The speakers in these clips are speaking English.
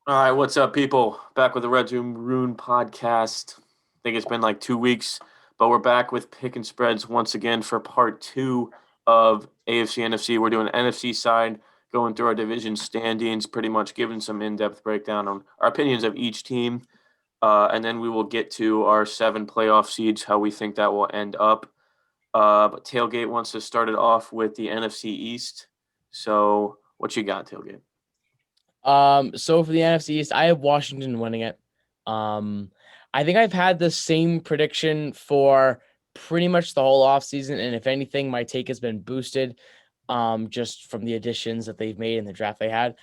All right, what's up, people? Back with the Red Zoom Rune podcast. I think it's been like 2 weeks, but we're back with Pick and Spreads once again for part two of AFC NFC. We're doing NFC side, going through our division standings, pretty much giving some in-depth breakdown on our opinions of each team, and then we will get to our seven playoff seeds, how we think that will end up. But Tailgate wants to start it off with the NFC East. So, what you got, Tailgate? So for the NFC East, I have Washington winning it. Um, I think I've had the same prediction for pretty much the whole offseason, and if anything, my take has been boosted just from the additions that they've made in the draft they had.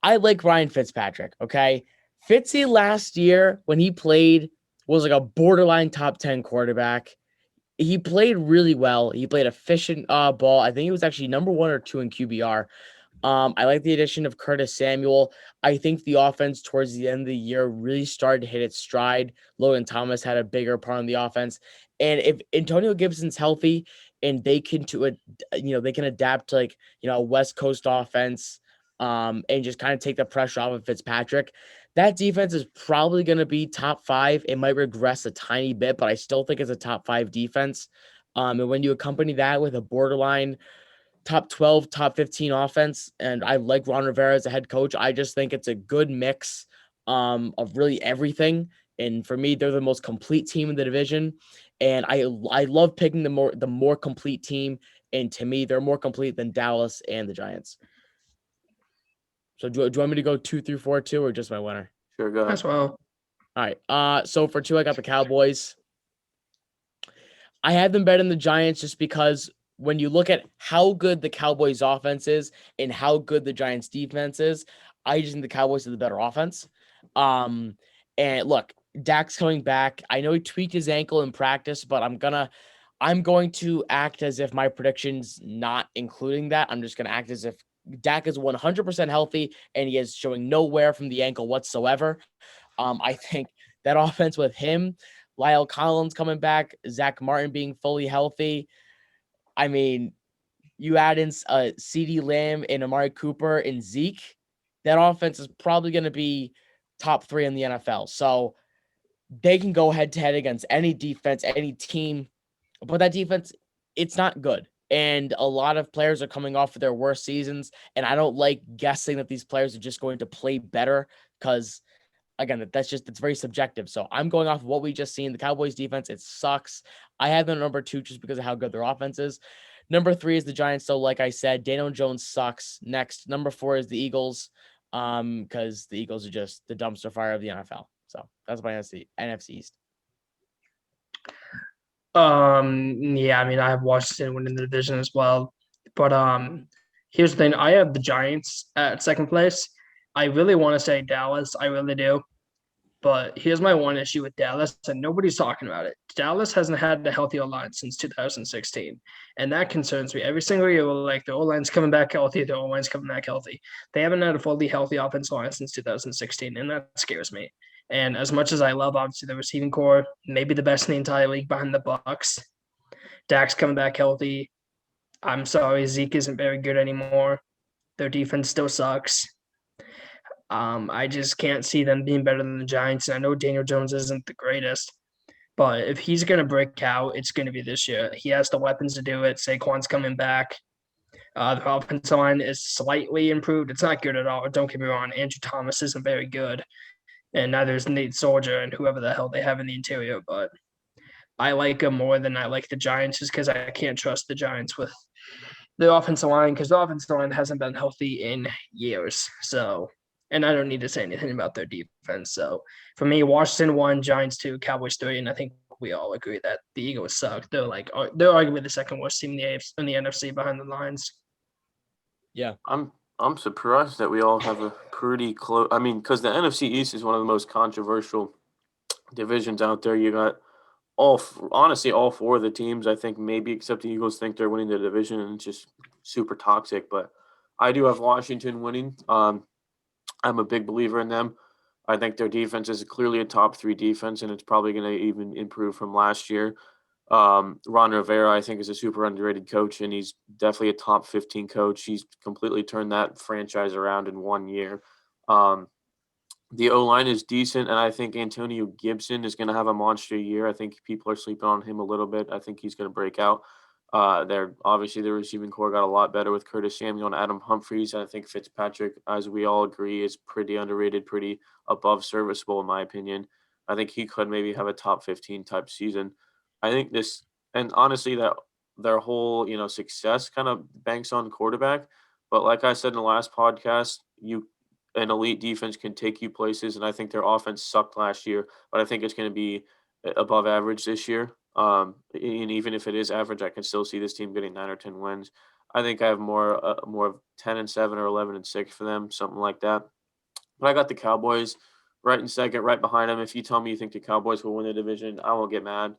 I like Ryan Fitzpatrick, okay? Fitzy last year when he played was like a borderline top 10 quarterback. He played really well. He played efficient ball. I think he was actually number one or two in QBR. I like the addition of Curtis Samuel. I think the offense towards the end of the year really started to hit its stride. Logan Thomas had a bigger part on the offense, and if Antonio Gibson's healthy and they can they can adapt to a West Coast offense, and just kind of take the pressure off of Fitzpatrick. That defense is probably going to be top five. It might regress a tiny bit, but I still think it's a top five defense. And when you accompany that with a borderline top 12, top 15 offense. And I like Ron Rivera as a head coach. I just think it's a good mix of really everything. And for me, they're the most complete team in the division. And I love picking the more complete team. And to me, they're more complete than Dallas and the Giants. So do you want me to go 2 through 4 too, or just my winner? Sure, go ahead. As well. All right. So for two, I got the Cowboys. I have them better than the Giants just because when you look at how good the Cowboys offense is and how good the Giants defense is, I just think the Cowboys are the better offense. Um, and look, Dak's coming back. I know he tweaked his ankle in practice, but I'm going to act as if my prediction's not including that. I'm just gonna act as if Dak is 100% healthy and he is showing no wear from the ankle whatsoever. I think that offense with him, Lyle Collins coming back, Zach Martin being fully healthy. I mean, you add in CD Lamb and Amari Cooper and Zeke, that offense is probably going to be top three in the NFL. So they can go head to head against any defense, any team, but that defense, it's not good. And a lot of players are coming off of their worst seasons. And I don't like guessing that these players are just going to play better because again, it's very subjective. So I'm going off of what we just seen. The Cowboys defense, it sucks. I have them number two just because of how good their offense is. Number three is the Giants. So like I said, Daniel Jones sucks. Next, number four is the Eagles. Because the Eagles are just the dumpster fire of the NFL. So that's my NFC East. Yeah, I mean, I have Washington winning the division as well. But here's the thing: I have the Giants at second place. I really want to say Dallas, I really do. But here's my one issue with Dallas, and nobody's talking about it. Dallas hasn't had a healthy O-line since 2016, and that concerns me. Every single year, we're like, the O-line's coming back healthy, the O-line's coming back healthy. They haven't had a fully healthy offensive line since 2016, and that scares me. And as much as I love, obviously, the receiving core, maybe the best in the entire league behind the Bucks, Dak's coming back healthy. I'm sorry, Zeke isn't very good anymore. Their defense still sucks. I just can't see them being better than the Giants. And I know Daniel Jones isn't the greatest, but if he's going to break out, it's going to be this year. He has the weapons to do it. Saquon's coming back. The offensive line is slightly improved. It's not good at all. Don't get me wrong. Andrew Thomas isn't very good, and neither is Nate Soldier and whoever the hell they have in the interior. But I like them more than I like the Giants just because I can't trust the Giants with the offensive line because the offensive line hasn't been healthy in years. So, and I don't need to say anything about their defense. So, for me, Washington 1, Giants 2, Cowboys 3, and I think we all agree that the Eagles suck. They're arguably the second worst team in the AFC, in the NFC behind the Lions. Yeah. I'm surprised that we all have a pretty close. I mean, because the NFC East is one of the most controversial divisions out there. You got honestly all four of the teams. I think maybe except the Eagles think they're winning the division, and it's just super toxic. But I do have Washington winning. I'm a big believer in them. I think their defense is clearly a top three defense, and it's probably going to even improve from last year. Ron Rivera, I think, is a super underrated coach, and he's definitely a top 15 coach. He's completely turned that franchise around in 1 year. Um, The O-line is decent, and I think Antonio Gibson is going to have a monster year. I think people are sleeping on him a little bit. I think he's going to break out. They're obviously the receiving core got a lot better with Curtis Samuel and Adam Humphries. And I think Fitzpatrick, as we all agree, is pretty underrated, pretty above serviceable in my opinion. I think he could maybe have a top 15 type season. I think this, and honestly, that their whole success kind of banks on quarterback. But like I said in the last podcast, an elite defense can take you places, and I think their offense sucked last year, but I think it's going to be above average this year. And even if it is average, I can still see this team getting 9 or 10 wins. I think I have more of 10-7 or 11-6 for them, something like that. But I got the Cowboys right in second, right behind them. If you tell me you think the Cowboys will win the division, I won't get mad.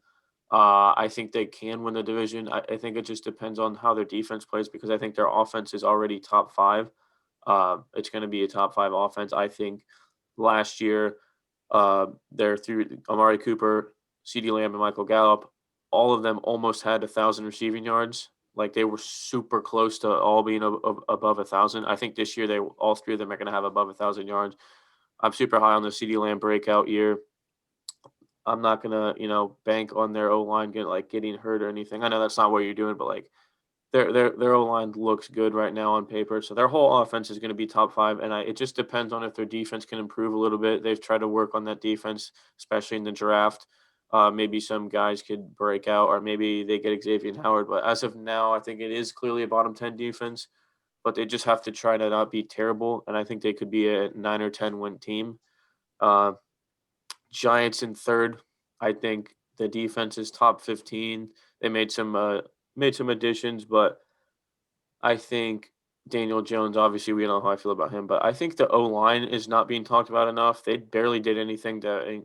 I think they can win the division. I think it just depends on how their defense plays because I think their offense is already top five. It's going to be a top five offense. I think last year, they're through Amari Cooper, CeeDee Lamb, and Michael Gallup. All of them almost had 1,000 receiving yards. Like they were super close to all being above 1,000. I think this year all three of them are going to have above 1,000 yards. I'm super high on the CeeDee Lamb breakout year. I'm not gonna, bank on their O line getting hurt or anything. I know that's not what you're doing, but like their O line looks good right now on paper. So their whole offense is going to be top five, and it just depends on if their defense can improve a little bit. They've tried to work on that defense, especially in the draft. Maybe some guys could break out, or maybe they get Xavier Howard. But as of now, I think it is clearly a bottom 10 defense. But they just have to try to not be terrible, and I think they could be a 9 or 10 win team. Uh, Giants in third. I think the defense is top 15. They made some additions, but I think Daniel Jones, obviously, we know how I feel about him, but I think the O line is not being talked about enough. They barely did anything to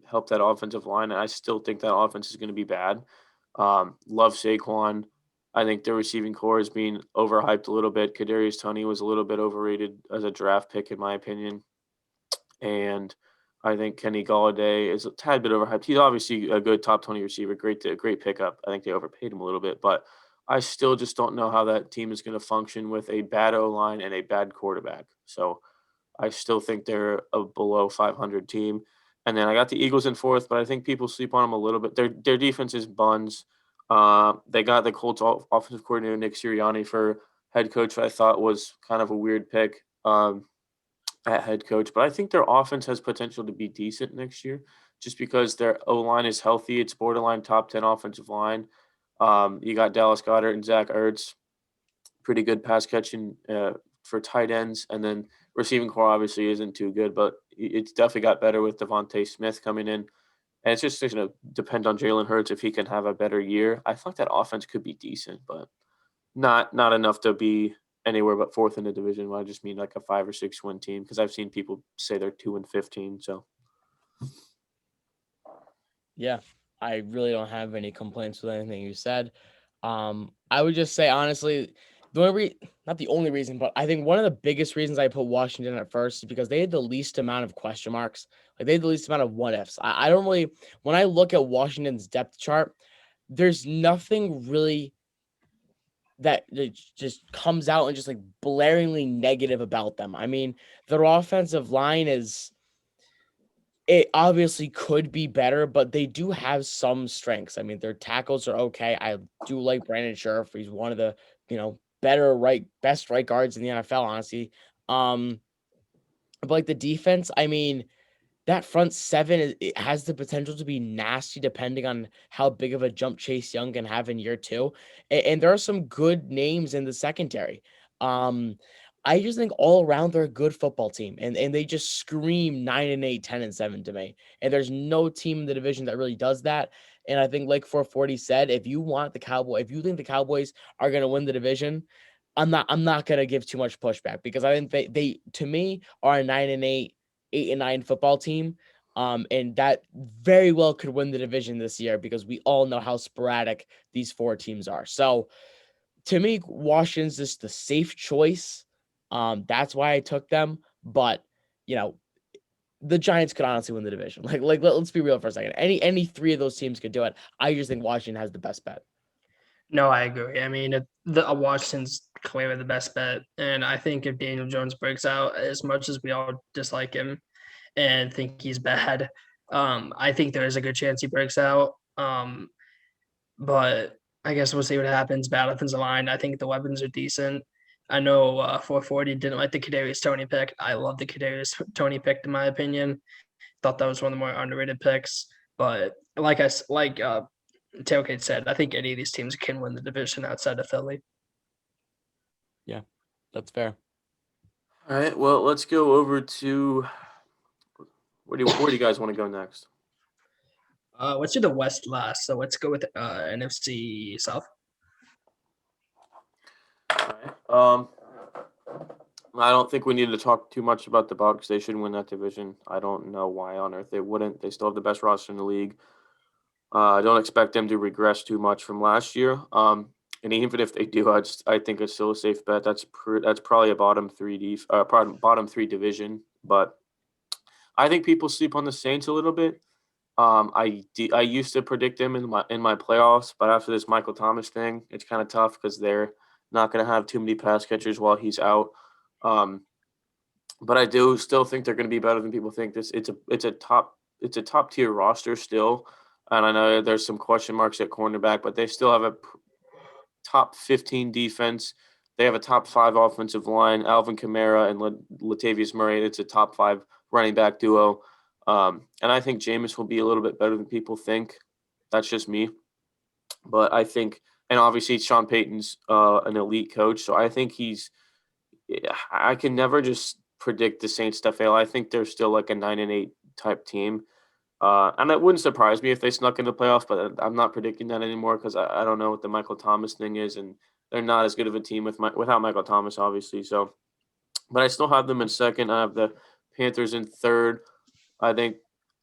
help that offensive line, and I still think that offense is going to be bad. Love Saquon. I think the receiving core is being overhyped a little bit. Kadarius Toney was a little bit overrated as a draft pick, in my opinion, and I think Kenny Galladay is a tad bit overhyped. He's obviously a good top 20 receiver, great pickup. I think they overpaid him a little bit, but I still just don't know how that team is going to function with a bad O line and a bad quarterback. So I still think they're a below 500 team. And then I got the Eagles in fourth, but I think people sleep on them a little bit. Their defense is buns. They got the Colts offensive coordinator Nick Sirianni for head coach. I thought was kind of a weird pick. At head coach, but I think their offense has potential to be decent next year just because their O line is healthy. It's borderline top 10 offensive line. You got Dallas Goedert and Zach Ertz, pretty good pass catching for tight ends. And then receiving core obviously isn't too good, but it's definitely got better with Devontae Smith coming in. And it's just going to depend on Jalen Hurts if he can have a better year. I thought that offense could be decent, but not enough to be anywhere but fourth in the division. I just mean like a 5 or 6 win team because I've seen people say they're 2-15. So Yeah, I really don't have any complaints with anything you said. I would just say honestly, not the only reason, but I think one of the biggest reasons I put Washington at first is because they had the least amount of question marks. Like they had the least amount of what ifs. I don't really, when I look at Washington's depth chart, there's nothing really that just comes out and just like blaringly negative about them. I mean, their offensive line it obviously could be better, but they do have some strengths. I mean, their tackles are okay. I do like Brandon Scherf. He's one of the, best right guards in the NFL, honestly. But like the defense, I mean, that front seven it has the potential to be nasty depending on how big of a jump Chase Young can have in year two. And there are some good names in the secondary. Um, I just think all around they're a good football team and they just scream 9-8, 10-7 to me. And there's no team in the division that really does that. And I think like 440 said, if you think the Cowboys are gonna win the division, I'm not gonna give too much pushback because I think they to me are a 9-8, 8-9 football team. And that very well could win the division this year because we all know how sporadic these four teams are. So to me, Washington's just the safe choice. That's why I took them. But you know, the Giants could honestly win the division. Let's be real for a second. Any three of those teams could do it. I just think Washington has the best bet. No, I agree. I mean, Washington's clearly the best bet, and I think if Daniel Jones breaks out, as much as we all dislike him, and think he's bad. I think there is a good chance he breaks out. But I guess we'll see what happens. Bad offensive line. I think the weapons are decent. I know 440 didn't like the Kadarius Toney pick. I love the Kadarius Toney pick, in my opinion. Thought that was one of the more underrated picks. But like Tailgate said, I think any of these teams can win the division outside of Philly. Yeah, that's fair. All right. Well, let's go over to where do you guys want to go next? Let's do the West last. So let's go with NFC South. All right. I don't think we need to talk too much about the Bucs. They should win that division. I don't know why on earth they wouldn't. They still have the best roster in the league. I don't expect them to regress too much from last year. And even if they do, I think it's still a safe bet. That's probably a bottom three division. But I think people sleep on the Saints a little bit. I used to predict them in my playoffs, but after this Michael Thomas thing, it's kind of tough because they're not going to have too many pass catchers while he's out. But I do still think they're going to be better than people think. It's a top tier roster still, and I know there's some question marks at cornerback, but they still have a top 15 defense. They have a top 5 offensive line. Alvin Kamara and Latavius Murray. It's a top 5 running back duo. And I think Jameis will be a little bit better than people think. That's just me. But I think, and obviously Sean Payton's an elite coach, so I think I can never just predict the Saints to fail. I think they're still like a 9-8 type team. And it wouldn't surprise me if they snuck into the playoffs, but I'm not predicting that anymore because I don't know what the Michael Thomas thing is, and they're not as good of a team without Michael Thomas, obviously. So, but I still have them in second. I have the Panthers in third. I think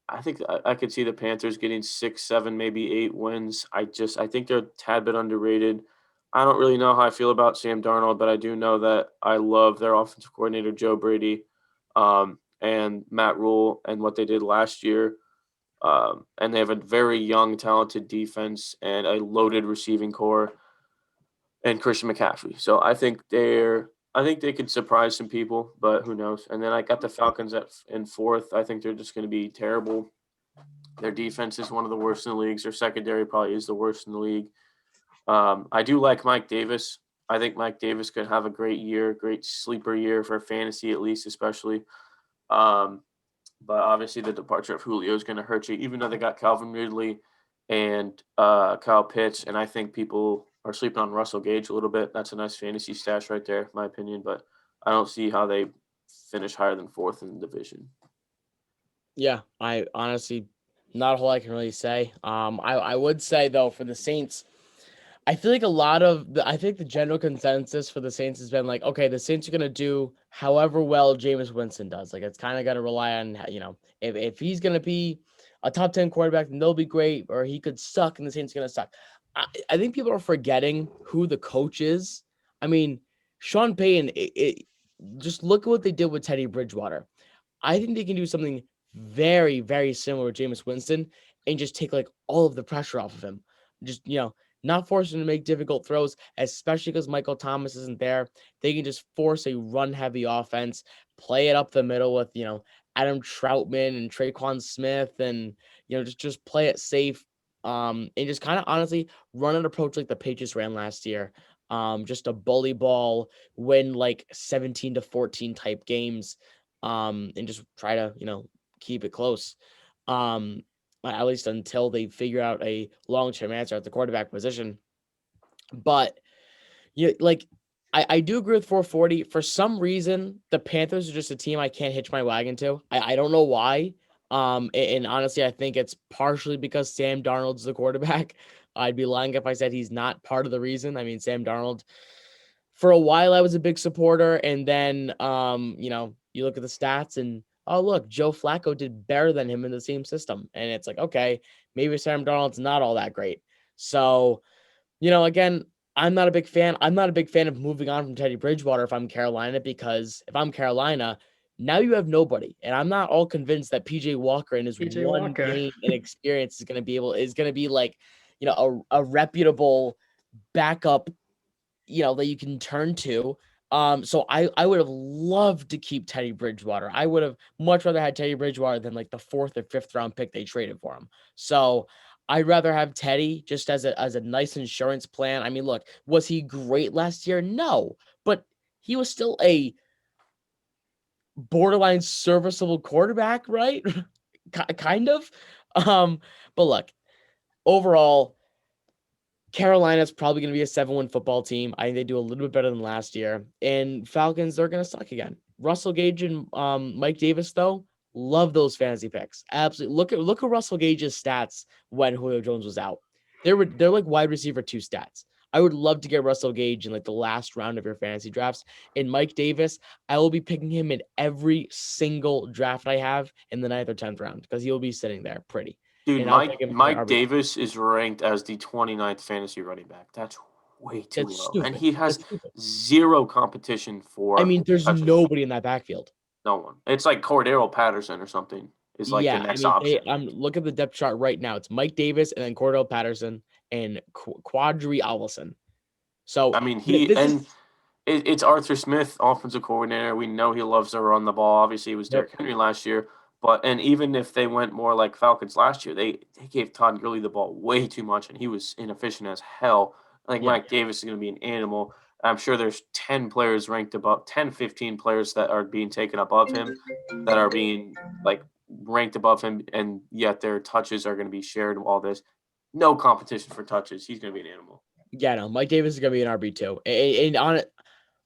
I could see the Panthers getting 6, 7, maybe 8 wins. I think they're a tad bit underrated. I don't really know how I feel about Sam Darnold, but I do know that I love their offensive coordinator, Joe Brady, and Matt Rule and what they did last year. And they have a very young, talented defense and a loaded receiving core and Christian McCaffrey. So I think they could surprise some people, but who knows? And then I got the Falcons in fourth. I think they're just going to be terrible. Their defense is one of the worst in the league. Their secondary probably is the worst in the league. I do like Mike Davis. I think Mike Davis could have a great year, great sleeper year for fantasy at least, especially. But obviously the departure of Julio is going to hurt you, even though they got Calvin Ridley and Kyle Pitts. And I think people are sleeping on Russell Gage a little bit. That's a nice fantasy stash right there, in my opinion. But I don't see how they finish higher than fourth in the division. Yeah, I honestly, not a whole lot I can really say. I would say though for the Saints, I feel like I think the general consensus for the Saints has been like, okay, the Saints are gonna do however well Jameis Winston does. Like it's kind of got to rely on, if he's gonna be a top 10 quarterback, then they'll be great, or he could suck and the Saints are gonna suck. I think people are forgetting who the coach is. I mean, Sean Payton. Just look at what they did with Teddy Bridgewater. I think they can do something very, very similar with Jameis Winston and just take like all of the pressure off of him. Just, not force him to make difficult throws, especially because Michael Thomas isn't there. They can just force a run-heavy offense, play it up the middle with, Adam Troutman and Traquan Smith and, just play it safe. And just kind of honestly run an approach like the Patriots ran last year. Just a bully ball, win like 17-14 type games, and just try to, keep it close. At least until they figure out a long-term answer at the quarterback position. But I do agree with 440. For some reason, the Panthers are just a team I can't hitch my wagon to. I don't know why. And honestly, I think it's partially because Sam Darnold's the quarterback. I'd be lying if I said he's not part of the reason. I mean, Sam Darnold, for a while I was a big supporter, and then you look at the stats and oh, look, Joe Flacco did better than him in the same system. And it's like, okay, maybe Sam Darnold's not all that great. So, again, I'm not a big fan. I'm not a big fan of moving on from Teddy Bridgewater if I'm Carolina, because if I'm Carolina, now you have nobody. And I'm not all convinced that PJ Walker in his one game and experience is going to be like, a reputable backup, that you can turn to. So I would have loved to keep Teddy Bridgewater. I would have much rather had Teddy Bridgewater than like the 4th or 5th round pick they traded for him. So I'd rather have Teddy just as a nice insurance plan. I mean, look, was he great last year? No, but he was still a borderline serviceable quarterback, right? Kind of. But look, overall, Carolina's probably going to be a 7-win football team. I think they do a little bit better than last year. And Falcons, they're going to suck again. Russell Gage and Mike Davis, though, love those fantasy picks. Absolutely. Look at Russell Gage's stats when Julio Jones was out. They're like wide receiver 2 stats. I would love to get Russell Gage in like the last round of your fantasy drafts. And Mike Davis, I will be picking him in every single draft I have in the 9th or 10th round because he'll be sitting there pretty. Dude, And I'll take him as my Mike RB1. Davis is ranked as the 29th fantasy running back. That's way too That's low. stupid. And he has That's stupid. zero competition for I mean, there's touches. nobody in that backfield. No one. It's like Cordero Patterson or something is like the next option. Look at the depth chart right now. It's Mike Davis and then Cordell Patterson and Quadri Allison. So I mean, it's it's Arthur Smith, offensive coordinator. We know he loves to run the ball. Obviously, it was Derrick Henry last year. And even if they went more like Falcons last year, they gave Todd Gurley the ball way too much, and he was inefficient as hell. I think Mike Davis is going to be an animal. I'm sure there's 10 players ranked above 10, 15 players that are being taken above him, that are being like ranked above him, and yet their touches are going to be shared. All this, no competition for touches. He's going to be an animal. Yeah, no, Mike Davis is going to be an RB2, and on it,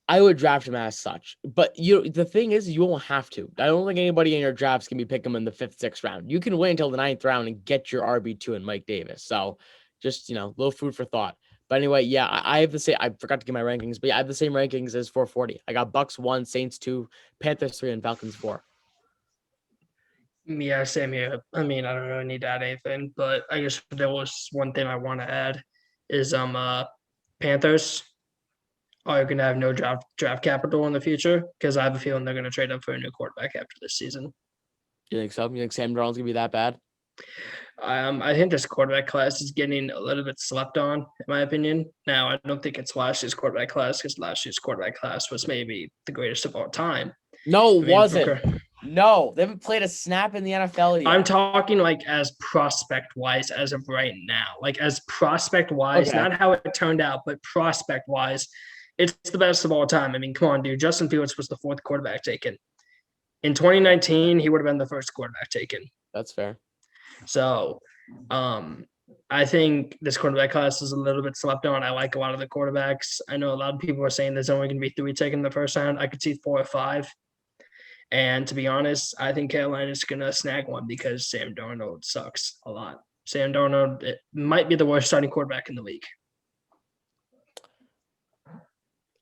I would draft him as such. But the thing is, you won't have to. I don't think anybody in your drafts can be picking him in the 5th, 6th round. You can wait until the 9th round and get your RB2 in Mike Davis. So just, little food for thought. But anyway, yeah, I have the same. I forgot to get my rankings, but yeah, I have the same rankings as 440. I got Bucks 1, Saints 2, Panthers 3, and Falcons 4. Yeah, same here. I mean, I don't really need to add anything, but I guess there was one thing I want to add is Panthers are going to have no draft capital in the future because I have a feeling they're going to trade up for a new quarterback after this season. You think so? You think Sam Darnold's going to be that bad? I think this quarterback class is getting a little bit slept on, in my opinion. Now, I don't think it's last year's quarterback class because last year's quarterback class was maybe the greatest of all time. No, it wasn't. No, they haven't played a snap in the NFL yet. I'm talking like as prospect-wise as of right now. Like as prospect-wise, Okay. not how it turned out, but prospect-wise, it's the best of all time. I mean, come on, dude. Justin Fields was the 4th quarterback taken. In 2019, he would have been the 1st quarterback taken. That's fair. So I think this quarterback class is a little bit slept on. I like a lot of the quarterbacks. I know a lot of people are saying there's only going to be 3 taken in the first round. I could see 4 or 5. And to be honest, I think Carolina is going to snag one because Sam Darnold sucks a lot. Sam Darnold might be the worst starting quarterback in the league.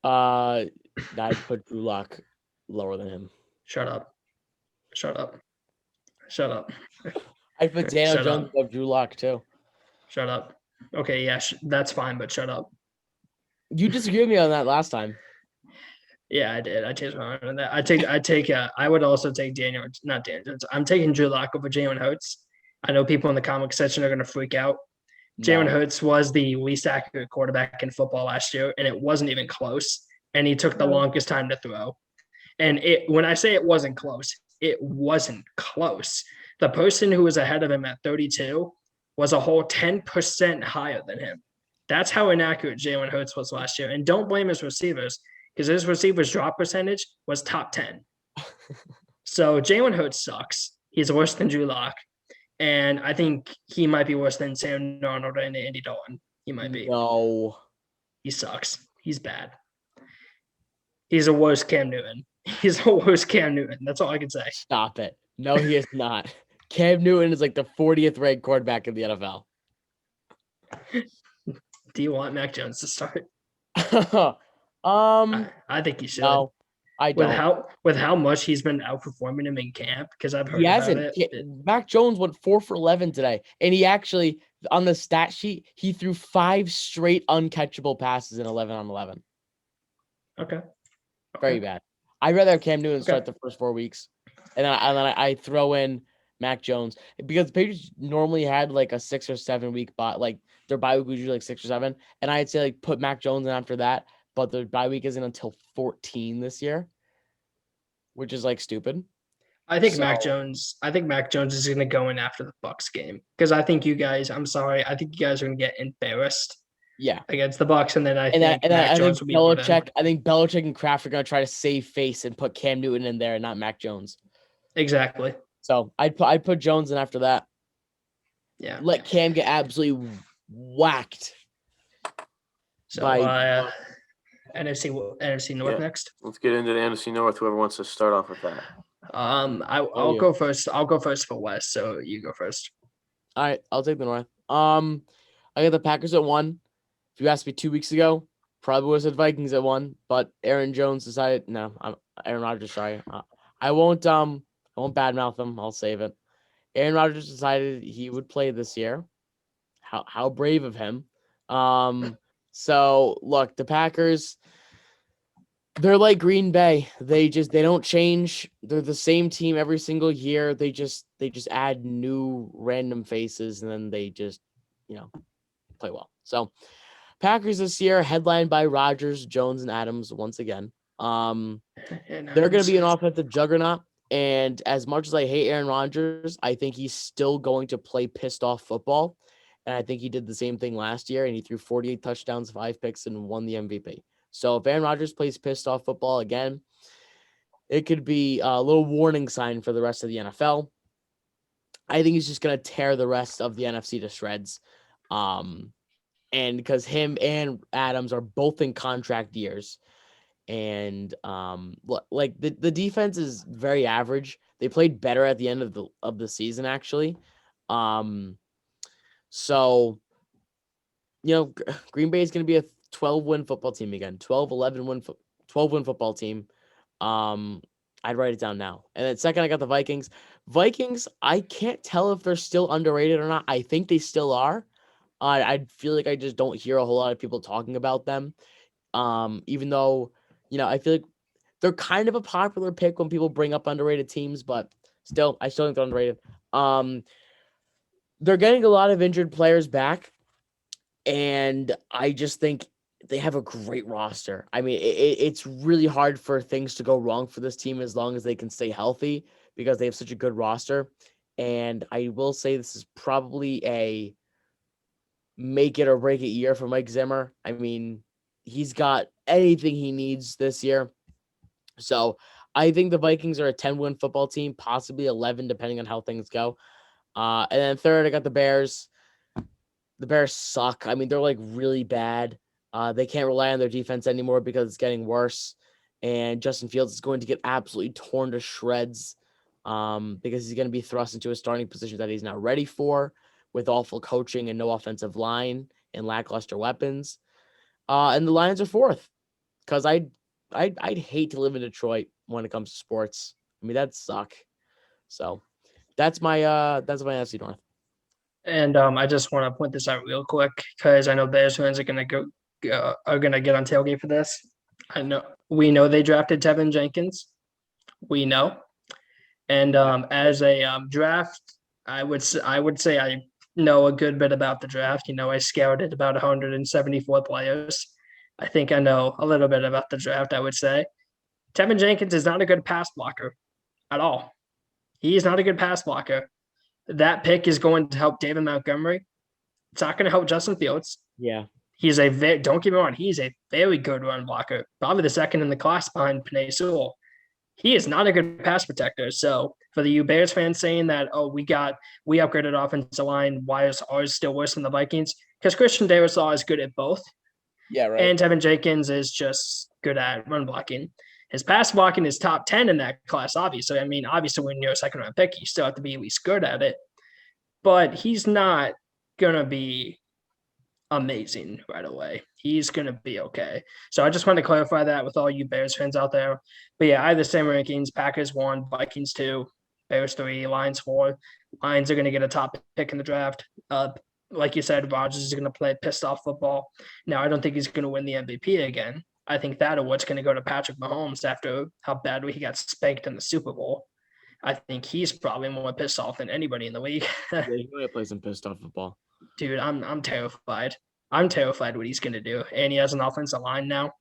I'd put Drew Lock lower than him. Shut up. I put Daniel Jones above Drew Lock too. Shut up. Okay, yeah, that's fine, but shut up. You disagreed with me on that last time. Yeah, I did. I changed my mind on that. I would also take not Daniel Jones. I'm taking Drew Lock over Jalen Hurts. I know people in the comic section are going to freak out. Jalen Hurts was the least accurate quarterback in football last year, and it wasn't even close. And he took the longest time to throw. And when I say it wasn't close, it wasn't close. The person who was ahead of him at 32 was a whole 10% higher than him. That's how inaccurate Jalen Hurts was last year. And don't blame his receivers, because his receivers' drop percentage was top 10. So Jalen Hurts sucks. He's worse than Drew Lock. And I think he might be worse than Sam Darnold and Andy Dalton. He might be. No. He sucks. He's bad. He's a worse Cam Newton. He's a worse Cam Newton. That's all I can say. Stop it. No, he is not. Cam Newton is like the 40th ranked quarterback in the NFL. Do you want Mac Jones to start? I think he should. No, I don't. With how much he's been outperforming him in camp, because I've heard He about hasn't. it. Mac Jones went 4 for 11 today, and he actually on the stat sheet he threw 5 straight uncatchable passes in 11 on 11. Okay. Very bad. I'd rather have Cam Newton start the first 4 weeks, and then I throw in Mac Jones because the Patriots normally had like a 6 or 7 week bye, like their bye week was usually like 6 or 7, and I'd say like put Mac Jones in after that. but the bye week isn't until 14 this year, which is like stupid. I think So- Mac Jones. I think Mac Jones is going to go in after the Bucks game because I think you guys. I'm sorry. I think you guys are going to get embarrassed Yeah. against the Bucks, and then I And think Mac I think Jones will be brought in. Belichick and Kraft are going to try to save face and put Cam Newton in there and not Mac Jones. Exactly. So I'd put Jones in after that. Yeah. Let Cam get absolutely whacked. So by- NFC North Yeah. next. Let's get into the NFC North. Whoever wants to start off with that. I'll you? go first. I'll go first for West. So you go first. All right, I'll take the North. I got the Packers at 1. If you asked me 2 weeks ago, probably would have said Vikings at 1, but Aaron Jones decided no. Aaron Rodgers. Sorry, I won't badmouth him. I'll save it. Aaron Rodgers decided he would play this year. How brave of him. So look, the Packers, they're like Green Bay. They don't change. They're the same team every single year. They just add new random faces and then they just, play well. So Packers this year headlined by Rodgers, Jones, and Adams once again. They're going to be an offensive juggernaut. And as much as I hate Aaron Rodgers, I think he's still going to play pissed off football. And I think he did the same thing last year. And he threw 48 touchdowns, 5 picks, and won the MVP. So if Aaron Rodgers plays pissed off football again, it could be a little warning sign for the rest of the NFL. I think he's just going to tear the rest of the NFC to shreds. And because him and Adams are both in contract years. And like the defense is very average. They played better at the end of the season, actually. So, Green Bay is going to be a 12-win football team again. 12-win football team. I'd write it down now. And then second, I got the Vikings. Vikings, I can't tell if they're still underrated or not. I think they still are. I feel like I just don't hear a whole lot of people talking about them. Even though, I feel like they're kind of a popular pick when people bring up underrated teams, but I still think they're underrated. They're getting a lot of injured players back, and I just think they have a great roster. I mean, it's really hard for things to go wrong for this team as long as they can stay healthy because they have such a good roster. And I will say this is probably a make it or break it year for Mike Zimmer. I mean, he's got anything he needs this year. So I think the Vikings are a 10-win football team, possibly 11, depending on how things go. And then third, I got the Bears. The Bears suck. I mean, they're like really bad. They can't rely on their defense anymore because it's getting worse. And Justin Fields is going to get absolutely torn to shreds because he's going to be thrust into a starting position that he's not ready for with awful coaching and no offensive line and lackluster weapons. And the Lions are fourth because I'd hate to live in Detroit when it comes to sports. I mean, that'd suck. So that's my NFC North. And I just want to point this out real quick because I know Bears fans are gonna get on tailgate for this. We know they drafted Tevin Jenkins. We know, and as a draft, I would say I know a good bit about the draft. I scouted about 174 players. I think I know a little bit about the draft. I would say Tevin Jenkins is not a good pass blocker at all. He is not a good pass blocker. That pick is going to help David Montgomery. It's not going to help Justin Fields. Yeah. Don't get me wrong, he's a very good run blocker, probably the second in the class behind Penei Sewell. He is not a good pass protector. So for the Bears fans saying that, we upgraded offensive line, why is ours still worse than the Vikings? Because Christian Darrisaw is good at both. Yeah, right. And Tevin Jenkins is just good at run blocking. His pass blocking is top 10 in that class, obviously. I mean, obviously, when you're a second round pick, you still have to be at least good at it. But he's not going to be amazing right away. He's going to be okay. So I just want to clarify that with all you Bears fans out there. But yeah, I have the same rankings. Packers 1, Vikings 2, Bears 3, Lions 4. Lions are going to get a top pick in the draft. Like you said, Rodgers is going to play pissed off football. Now, I don't think he's going to win the MVP again. I think that award's going to go to Patrick Mahomes after how badly he got spanked in the Super Bowl. I think he's probably more pissed off than anybody in the league. Yeah, he's going to play some pissed off football. Dude, I'm terrified. I'm terrified what he's going to do. And he has an offensive line now.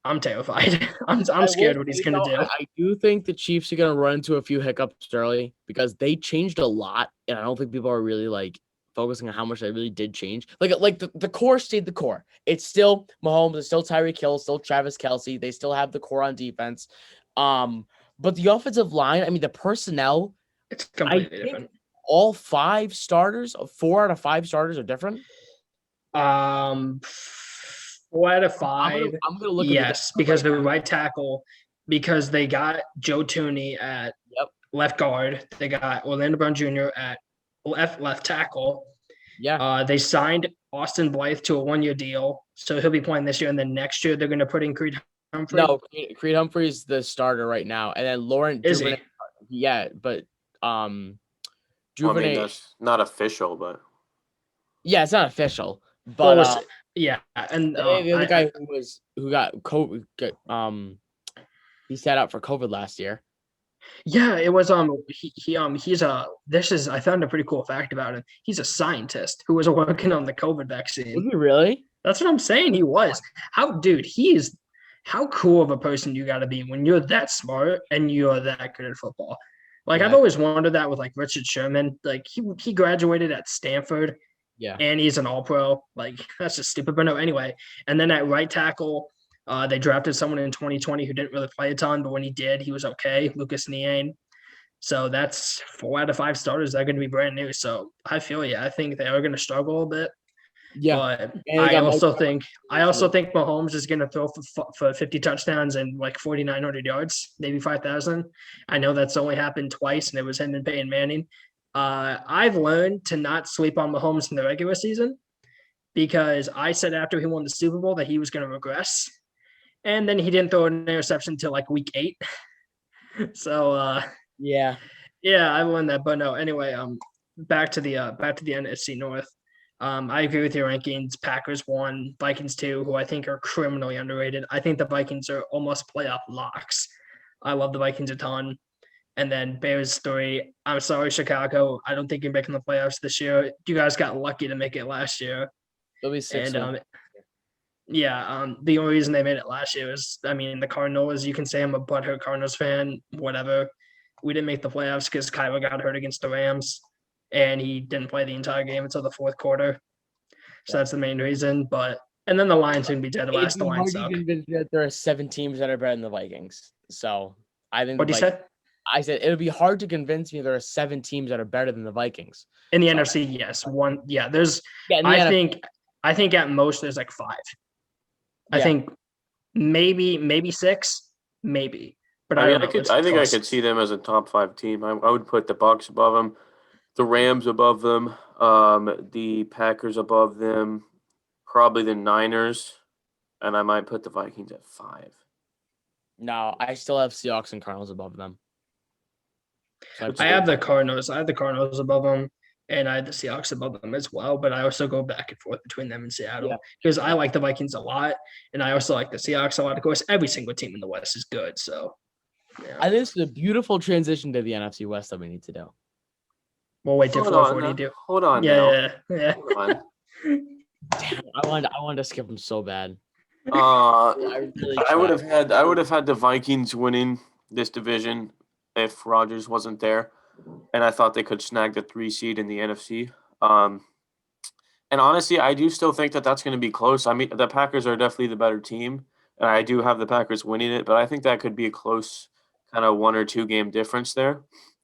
I'm terrified. I'm I will scared what he's say, gonna though, do. I do think the Chiefs are going to run into a few hiccups early because they changed a lot, and I don't think people are really like focusing on how much they really did change. Like the core stayed the core. It's still Mahomes, it's still Tyreek Hill, still Travis Kelce. They still have the core on defense. But the offensive line, I mean, the personnel, It's I completely think different. all 4 out of 5 starters are different. Um, 4 out of I'm gonna 5. I'm gonna look at the depth Yes, chart because right the now. right tackle, because they got Joe Tooney at Yep. left guard. They got Orlando Brown Jr. at left tackle. Yeah. They signed Austin Blythe to a 1-year deal, so he'll be playing this year. And then next year they're going to put in Creed Humphrey. No, Creed Humphrey's the starter right now, and then Laurent Is Duvernay. he? Yeah, but Well, I mean, Duvernay. that's not official, but Yeah, it's not official, Well, but yeah, and the other guy who got COVID, he sat out for COVID last year. yeah, it was he's a this is I found a pretty cool fact about him. He's a scientist who was working on the COVID vaccine. Was he really? That's what I'm saying. He was. How cool of a person you got to be when you're that smart and you're that good at football. Like I've Yeah. always wondered that with like Richard Sherman. Like he graduated at Stanford Yeah. and he's an All-Pro. Like that's just stupid. But no, anyway. And then at right tackle, they drafted someone in 2020 who didn't really play a ton, but when he did, he was okay. Lucas Niane. So that's 4 out of 5 starters that are going to be brand new. So I feel I think they are going to struggle a bit. Yeah. But And they I got also think Mahomes is going to throw for 50 touchdowns and like 4,900 yards, maybe 5,000. I know that's only happened twice, and it was him and Peyton Manning. I've learned to not sleep on Mahomes in the regular season because I said after he won the Super Bowl that he was going to regress, and then he didn't throw an interception until like week 8. So yeah. yeah, I learned that. But no, anyway, back to the NFC North. I agree with your rankings. Packers 1, Vikings 2, who I think are criminally underrated. I think the Vikings are almost playoff locks. I love the Vikings a ton. And then Bears 3. I'm sorry, Chicago. I don't think you're making the playoffs this year. You guys got lucky to make it last year. They'll be 6 And the only reason they made it last year is, I mean, the Cardinals. You can say I'm a butthurt Cardinals fan, whatever. We didn't make the playoffs because Kyler got hurt against the Rams, and he didn't play the entire game until the fourth quarter. So that's the main reason. And then the Lions can be dead last. The Lions suck. Convince me that there are 7 teams that are better than the Vikings. So I think. What do you say? I said it would be hard to convince me there are 7 teams that are better than the Vikings In the NFC. Yes, one. Yeah, there's. Yeah, I think at most there's like 5. Yeah. I think maybe 6, maybe. But I mean, don't know. I think I could see them as a top 5 team. I would put the Bucks above them, the Rams above them, the Packers above them, probably the Niners, and I might put the Vikings at 5. No, I still have Seahawks and Cardinals above them. So I have the Cardinals. I have the Cardinals above them, and I had the Seahawks above them as well. But I also go back and forth between them and Seattle because I like the Vikings a lot, and I also like the Seahawks a lot. Of course, every single team in the West is good. So, yeah. I think this is a beautiful transition to the NFC West that we need to do. We'll wait till 440 do. Hold on. Yeah. Hold on. Damn, I wanted to skip them so bad. I would have had the Vikings winning this division if Rodgers wasn't there, and I thought they could snag the 3 seed in the NFC. And honestly, I do still think that that's going to be close. I mean, the Packers are definitely the better team, and I do have the Packers winning it, but I think that could be a close kind of 1 or 2 game difference there.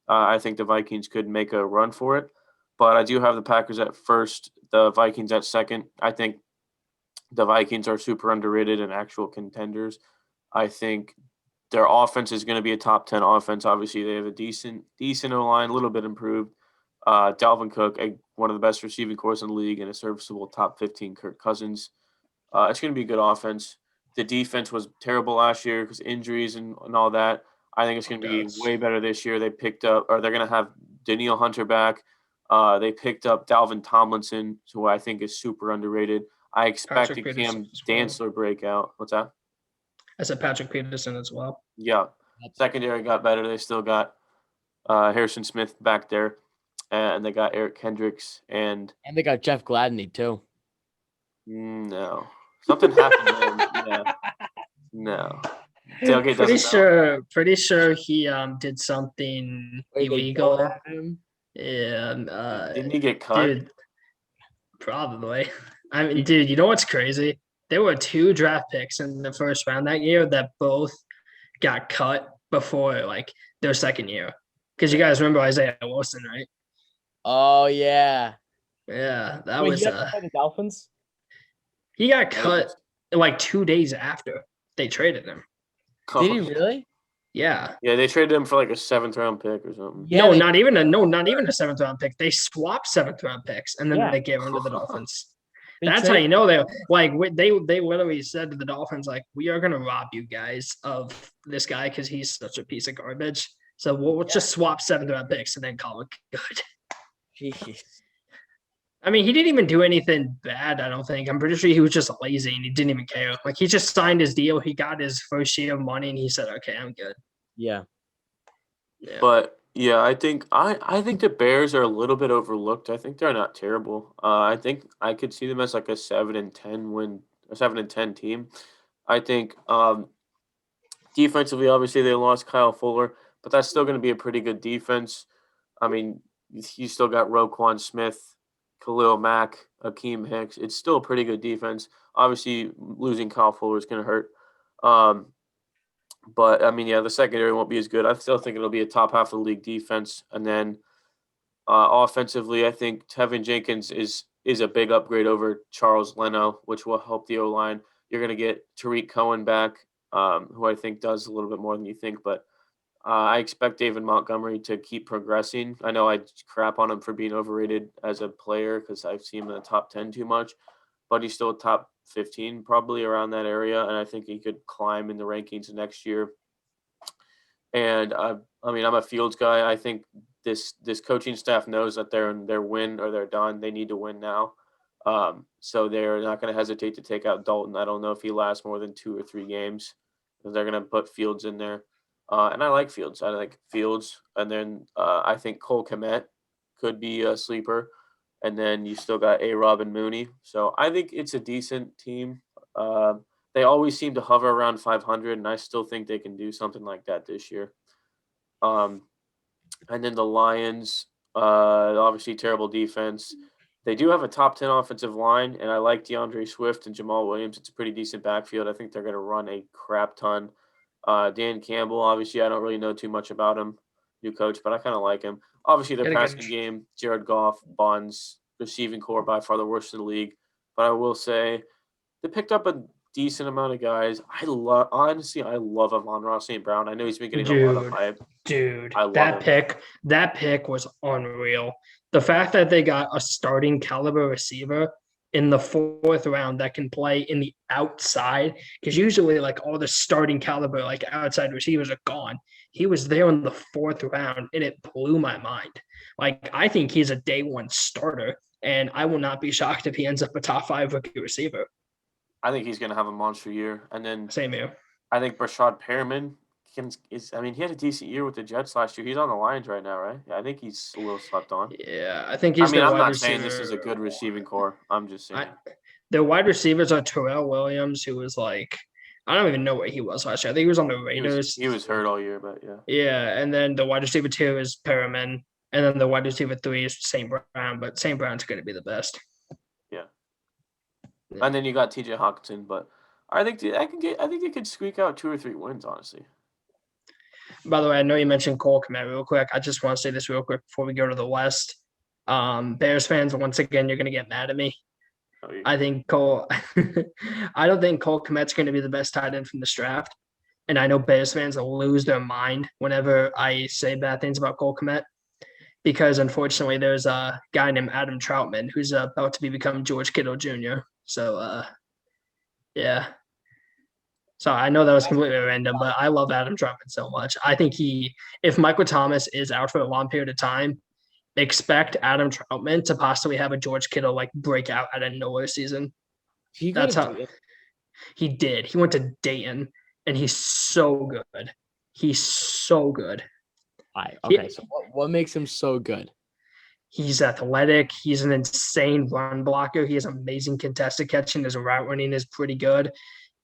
I think the Vikings could make a run for it, but I do have the Packers at first, the Vikings at second. I think the Vikings are super underrated and actual contenders. I think their offense is going to be a top 10 offense. Obviously, they have a decent O-line, a little bit improved. Dalvin Cook, one of the best receiving corps in the league, and a serviceable top 15 Kirk Cousins. It's going to be a good offense. The defense was terrible last year because injuries and all that. I think it's going to be way better this year. They're going to have Danielle Hunter back. They picked up Dalvin Tomlinson, who I think is super underrated. I expect a Cam Dantzler breakout. What's that? I said Patrick Peterson as well. Yeah. Secondary got better. They still got Harrison Smith back there. And they got Eric Kendricks. And they got Jeff Gladney, too. No. Something happened to him. Yeah. No. Tailgate Pretty doesn't know. sure he did something Wait, they illegal. yelled at him? Yeah, Didn't he get cut? dude, probably. I mean, dude, you know what's crazy? There were 2 draft picks in the first round that year that both got cut before like their second year. Because you guys remember Isaiah Wilson, right? Oh yeah. Yeah, that Wait, was he got cut by the Dolphins? he got That cut was like 2 days after they traded him. Did he really? Yeah. Yeah, they traded him for like a 7th-round pick or something. Yeah, No, they- not even a 7th round pick. They swapped 7th round picks and then Yeah. they gave him to the Dolphins. they That's how traded- you know they literally said to the Dolphins like, we are gonna rob you guys of this guy because he's such a piece of garbage. So we'll just swap 7th-round picks and then call it good. Jeez. I mean, he didn't even do anything bad. I don't think. I'm pretty sure he was just lazy and he didn't even care. Like he just signed his deal. He got his first year of money and he said, "Okay, I'm good." Yeah. Yeah. But yeah, I think the Bears are a little bit overlooked. I think they're not terrible. I think I could see them as like a 7-10 team. I think defensively, obviously they lost Kyle Fuller, but that's still going to be a pretty good defense. I mean, you still got Roquan Smith, Khalil Mack, Akeem Hicks. It's still a pretty good defense. Obviously, losing Kyle Fuller is going to hurt. But I mean, yeah, the secondary won't be as good. I still think it'll be a top half of the league defense. And then offensively, I think Tevin Jenkins is a big upgrade over Charles Leno, which will help the O line. You're going to get Tariq Cohen back, who I think does a little bit more than you think. But I expect David Montgomery to keep progressing. I know I crap on him for being overrated as a player because I've seen him in the top 10 too much, but he's still top 15 probably around that area, and I think he could climb in the rankings next year. And I mean, I'm a Fields guy. I think this coaching staff knows that they're in their win or they're done. They need to win now. So they're not going to hesitate to take out Dalton. I don't know if he lasts more than 2 or 3 games. They're going to put Fields in there. And I like Fields. I like Fields. And then I think Cole Kmet could be a sleeper. And then you still got A-Rob and Mooney. So I think it's a decent team. They always seem to hover around 500, and I still think they can do something like that this year. And then the Lions, obviously terrible defense. They do have a top 10 offensive line, and I like DeAndre Swift and Jamal Williams. It's a pretty decent backfield. I think they're going to run a crap ton. Dan Campbell, obviously, I don't really know too much about him, new coach, but I kind of like him. Obviously, their passing game, Jared Goff, Bonds, receiving core by far the worst in the league. But I will say they picked up a decent amount of guys. I love Amon-Ra St. Brown. I know he's been getting a lot of hype. Dude, I love that pick was unreal. The fact that they got a starting caliber receiver in the 4th round that can play in the outside, because usually like all the starting caliber like outside receivers are gone. He was there in the 4th round, and it blew my mind. Like I think he's a day 1 starter, and I will not be shocked if he ends up a top 5 rookie receiver. I think he's going to have a monster year. And then Same here. I think Brashad Perriman he had a decent year with the Jets last year. He's on the Lions right now, right? Yeah, I think he's a little slept on. Yeah, I think he's. I'm not saying this is a good receiving core. I'm just saying. The wide receivers are Terrell Williams, who was like, I don't even know what he was last year. I think he was on the Raiders. He was hurt all year, but yeah. Yeah, and then the wide receiver 2 is Perriman, and then the wide receiver 3 is St. Brown, but St. Brown's going to be the best. Yeah. And then you got TJ Hawkinson, but I think they could squeak out 2 or 3 wins, honestly. By the way, I know you mentioned Cole Kmet real quick. I just want to say this real quick before we go to the West. Bears fans, once again, you're going to get mad at me. I think I don't think Cole Kmet's going to be the best tight end from this draft. And I know Bears fans will lose their mind whenever I say bad things about Cole Kmet, because unfortunately there's a guy named Adam Troutman who's about to become George Kittle Jr. So, yeah. So I know that was completely random, but I love Adam Troutman so much. I think if Michael Thomas is out for a long period of time, expect Adam Troutman to possibly have a George Kittle like breakout out of nowhere season. That's how he did. He went to Dayton, and he's so good. He's so good. Okay, so what makes him so good? He's athletic. He's an insane run blocker. He has amazing contested catching. His route running is pretty good.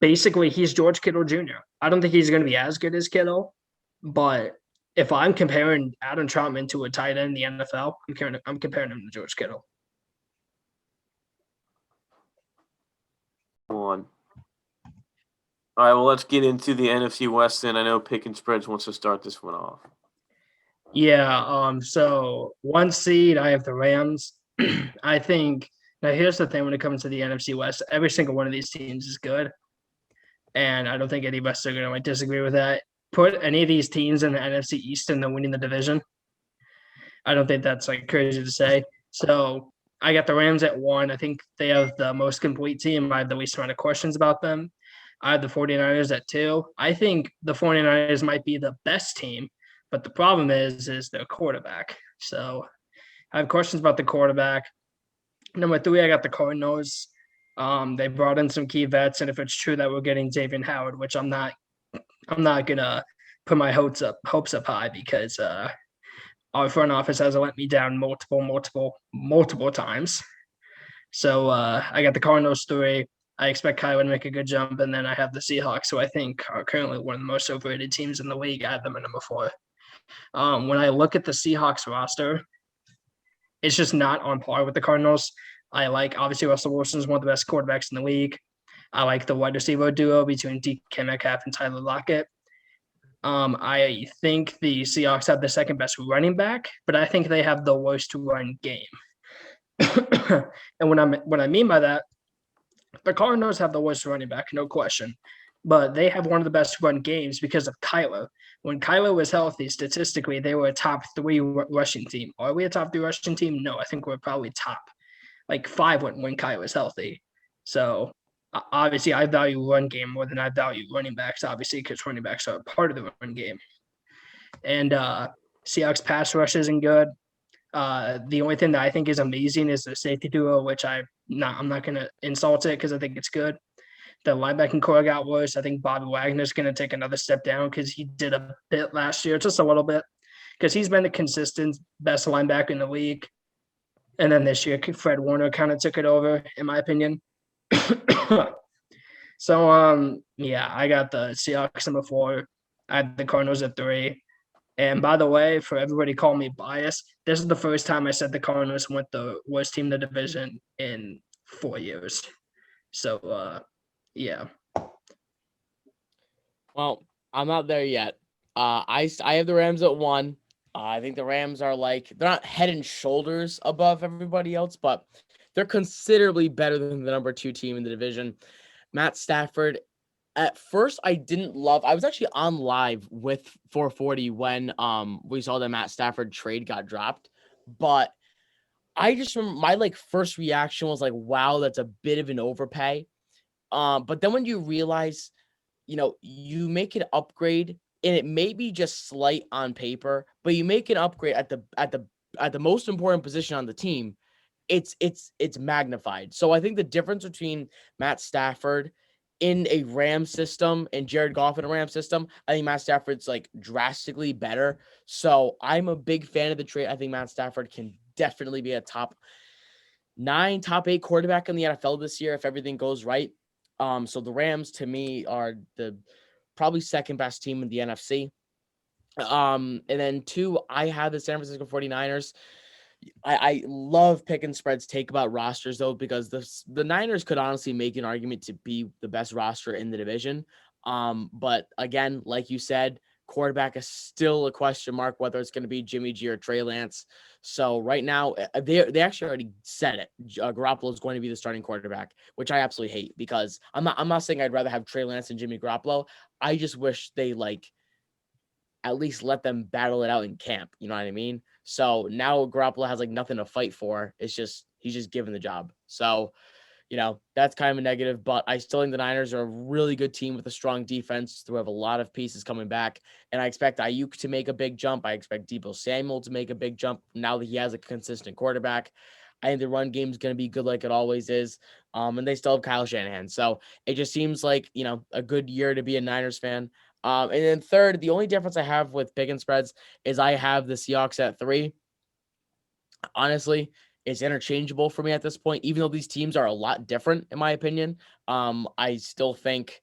basically he's George Kittle Jr. I don't think he's going to be as good as Kittle, but if I'm comparing Adam Troutman to a tight end in the NFL, I'm comparing him to George Kittle. One. All right, well, let's get into the NFC West then. I know Picknspreads wants to start this one off. Yeah, so 1 seed, I have the Rams. I think now here's the thing when it comes to the NFC West, every single one of these teams is good. And I don't think any of us are going to disagree with that. Put any of these teams in the NFC East and they're winning the division. I don't think that's crazy to say. So I got the Rams at 1. I think they have the most complete team. I have the least amount of questions about them. I have the 49ers at 2. I think the 49ers might be the best team, but the problem is their quarterback. So I have questions about the quarterback. Number 3, I got the Cardinals. They brought in some key vets, and if it's true that we're getting Xavier Howard, which I'm not gonna put my hopes up high because our front office has let me down multiple times. So I got the Cardinals 3. I expect Kyler to make a good jump, and then I have the Seahawks, who I think are currently one of the most overrated teams in the league. I have them at number 4. When I look at the Seahawks roster, it's just not on par with the Cardinals. I like, obviously, Russell Wilson is one of the best quarterbacks in the league. I like the wide receiver duo between DK Metcalf and Tyler Lockett. I think the Seahawks have the second best running back, but I think they have the worst run game. And what I mean by that, the Cardinals have the worst running back, no question. But they have one of the best run games because of Kyler. When Kyler was healthy, statistically, they were a top 3 rushing team. Are we a top 3 rushing team? No, I think we're probably top 5 when Kyler was healthy. So obviously, I value run game more than I value running backs, obviously, because running backs are a part of the run game. And Seahawks pass rush isn't good. The only thing that I think is amazing is the safety duo, which I'm not going to insult it because I think it's good. The linebacking core got worse. I think Bobby Wagner's going to take another step down because he did a bit last year, just a little bit, because he's been the consistent best linebacker in the league. And then this year, Fred Warner kind of took it over, in my opinion. So, yeah, I got the Seahawks number 4. I had the Cardinals at 3. And by the way, for everybody calling me biased, this is the first time I said the Cardinals went the worst team in the division in 4 years. So, yeah. Well, I'm not there yet. I have the Rams at 1. I think the Rams are they're not head and shoulders above everybody else, but they're considerably better than the number 2 team in the division. Matt Stafford, at first I didn't love. I was actually on live with 440 when we saw the Matt Stafford trade got dropped, but I just remember my first reaction was wow, that's a bit of an overpay. But then when you realize, you make an upgrade and it may be just slight on paper, but you make an upgrade at the most important position on the team, it's magnified. So I think the difference between Matt Stafford in a Ram system and Jared Goff in a Ram system, I think Matt Stafford's drastically better. So I'm a big fan of the trade. I think Matt Stafford can definitely be a top 9, top 8 quarterback in the NFL this year if everything goes right. So the Rams to me are the probably second best team in the NFC. And then 2, I have the San Francisco 49ers. I love Picknspreads take about rosters though, because the Niners could honestly make an argument to be the best roster in the division. But again, like you said, quarterback is still a question mark whether it's going to be Jimmy G or Trey Lance. So right now, they actually already said it. Garoppolo is going to be the starting quarterback, which I absolutely hate because I'm not saying I'd rather have Trey Lance than Jimmy Garoppolo. I just wish they at least let them battle it out in camp. You know what I mean? So now Garoppolo has nothing to fight for. It's just he's just given the job. So, that's kind of a negative, but I still think the Niners are a really good team with a strong defense. They have a lot of pieces coming back, and I expect Ayuk to make a big jump. I expect Deebo Samuel to make a big jump now that he has a consistent quarterback. I think the run game is going to be good like it always is. And they still have Kyle Shanahan. So it just seems like, a good year to be a Niners fan. And then 3rd, the only difference I have with Picknspreads is I have the Seahawks at 3. Honestly, it's interchangeable for me at this point, even though these teams are a lot different, in my opinion. I still think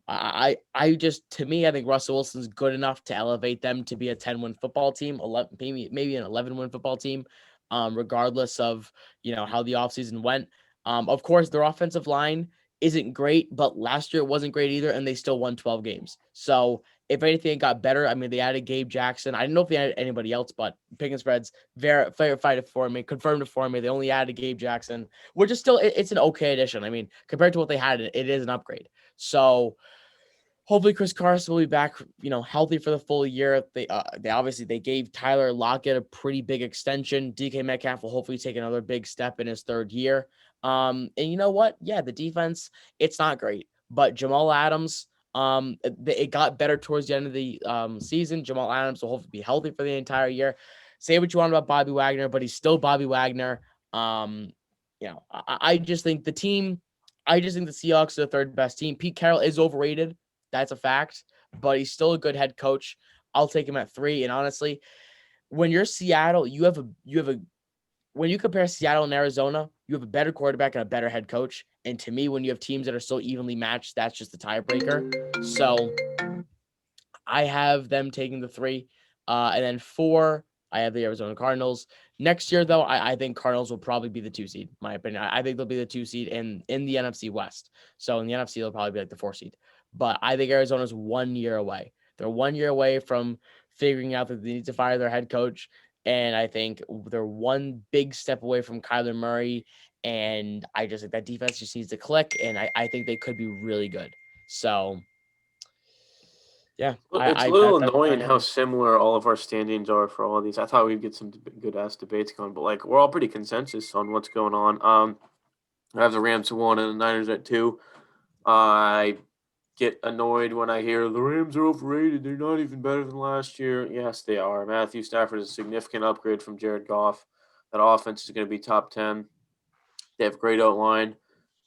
I just, to me, I think Russell Wilson's good enough to elevate them to be a 10-win football team, 11, maybe an 11-win football team, regardless of, how the offseason went. Of course, their offensive line isn't great, but last year it wasn't great either, and they still won 12 games. So if anything, it got better. I mean, they added Gabe Jackson. I don't know if they added anybody else, but Picknspreads verified it for me, confirmed it for me. They only added Gabe Jackson, which is still, it's an okay addition. I mean, compared to what they had, it is an upgrade. So hopefully Chris Carson will be back, healthy for the full year. They obviously they gave Tyler Lockett a pretty big extension. DK Metcalf will hopefully take another big step in his third year. And you know what? Yeah, the defense, it's not great, but Jamal Adams, it got better towards the end of the season. Jamal Adams will hopefully be healthy for the entire year. Say what you want about Bobby Wagner, but he's still Bobby Wagner. I just think the team. I just think the Seahawks are the third best team. Pete Carroll is overrated. That's a fact, but he's still a good head coach. I'll take him at 3. And honestly, when you're Seattle, when you compare Seattle and Arizona, you have a better quarterback and a better head coach. And to me, when you have teams that are so evenly matched, that's just the tiebreaker. So I have them taking the 3. And then 4, I have the Arizona Cardinals. Next year, though, I think Cardinals will probably be the 2 seed, in my opinion. I think they'll be the 2 seed in the NFC West. So in the NFC, they'll probably be like the 4 seed. But I think Arizona's 1 year away. They're 1 year away from figuring out that they need to fire their head coach. And I think they're one big step away from Kyler Murray. And I just think that defense just needs to click. And I think they could be really good. So yeah, It's a little annoying how similar all of our standings are for all of these. I thought we'd get some good ass debates going, but like we're all pretty consensus on what's going on. I have the Rams at 1 and the Niners at 2. I get annoyed when I hear the Rams are overrated. They're not even better than last year. Yes, they are. Matthew Stafford is a significant upgrade from Jared Goff. That offense is going to be top 10. They have great outline,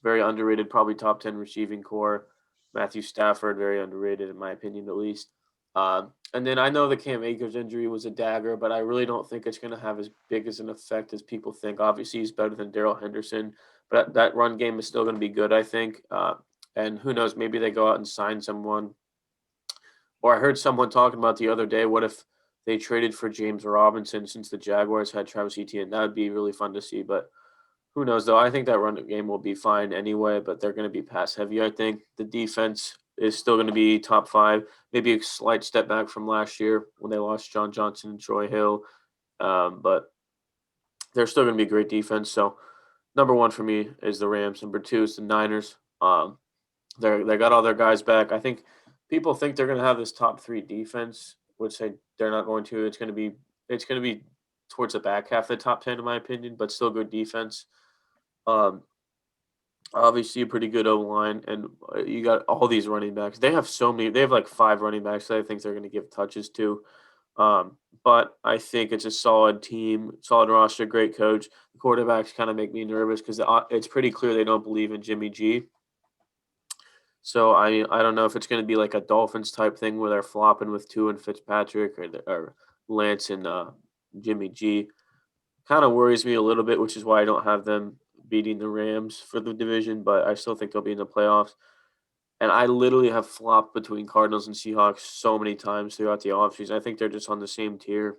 very underrated, probably top 10 receiving core. Matthew Stafford, very underrated in my opinion, at least. And then I know the Cam Akers injury was a dagger, but I really don't think it's going to have as big as an effect as people think. Obviously, he's better than Darrell Henderson, but that run game is still going to be good, I think. And who knows, maybe they go out and sign someone. Or I heard someone talking about the other day, what if they traded for James Robinson since the Jaguars had Travis Etienne? That would be really fun to see, but who knows, though? I think that run game will be fine anyway, but they're going to be pass heavy, I think. The defense is still going to be top 5, maybe a slight step back from last year when they lost John Johnson and Troy Hill. But they're still going to be a great defense. So number 1 for me is the Rams. Number 2 is the Niners. They got all their guys back. I think people think they're going to have this top 3 defense, which they're not going to. It's going to be towards the back half of the top 10, in my opinion, but still good defense. Obviously a pretty good O line, and you got all these running backs. They have so many. They have like 5 running backs that I think they're going to give touches to. But I think it's a solid team, solid roster, great coach. The quarterbacks kind of make me nervous because it's pretty clear they don't believe in Jimmy G. So I don't know if it's going to be like a Dolphins type thing where they're flopping with Tua and Fitzpatrick or Lance and Jimmy G. Kind of worries me a little bit, which is why I don't have them beating the Rams for the division, but I still think they'll be in the playoffs. And I literally have flopped between Cardinals and Seahawks so many times throughout the offseason. I think they're just on the same tier.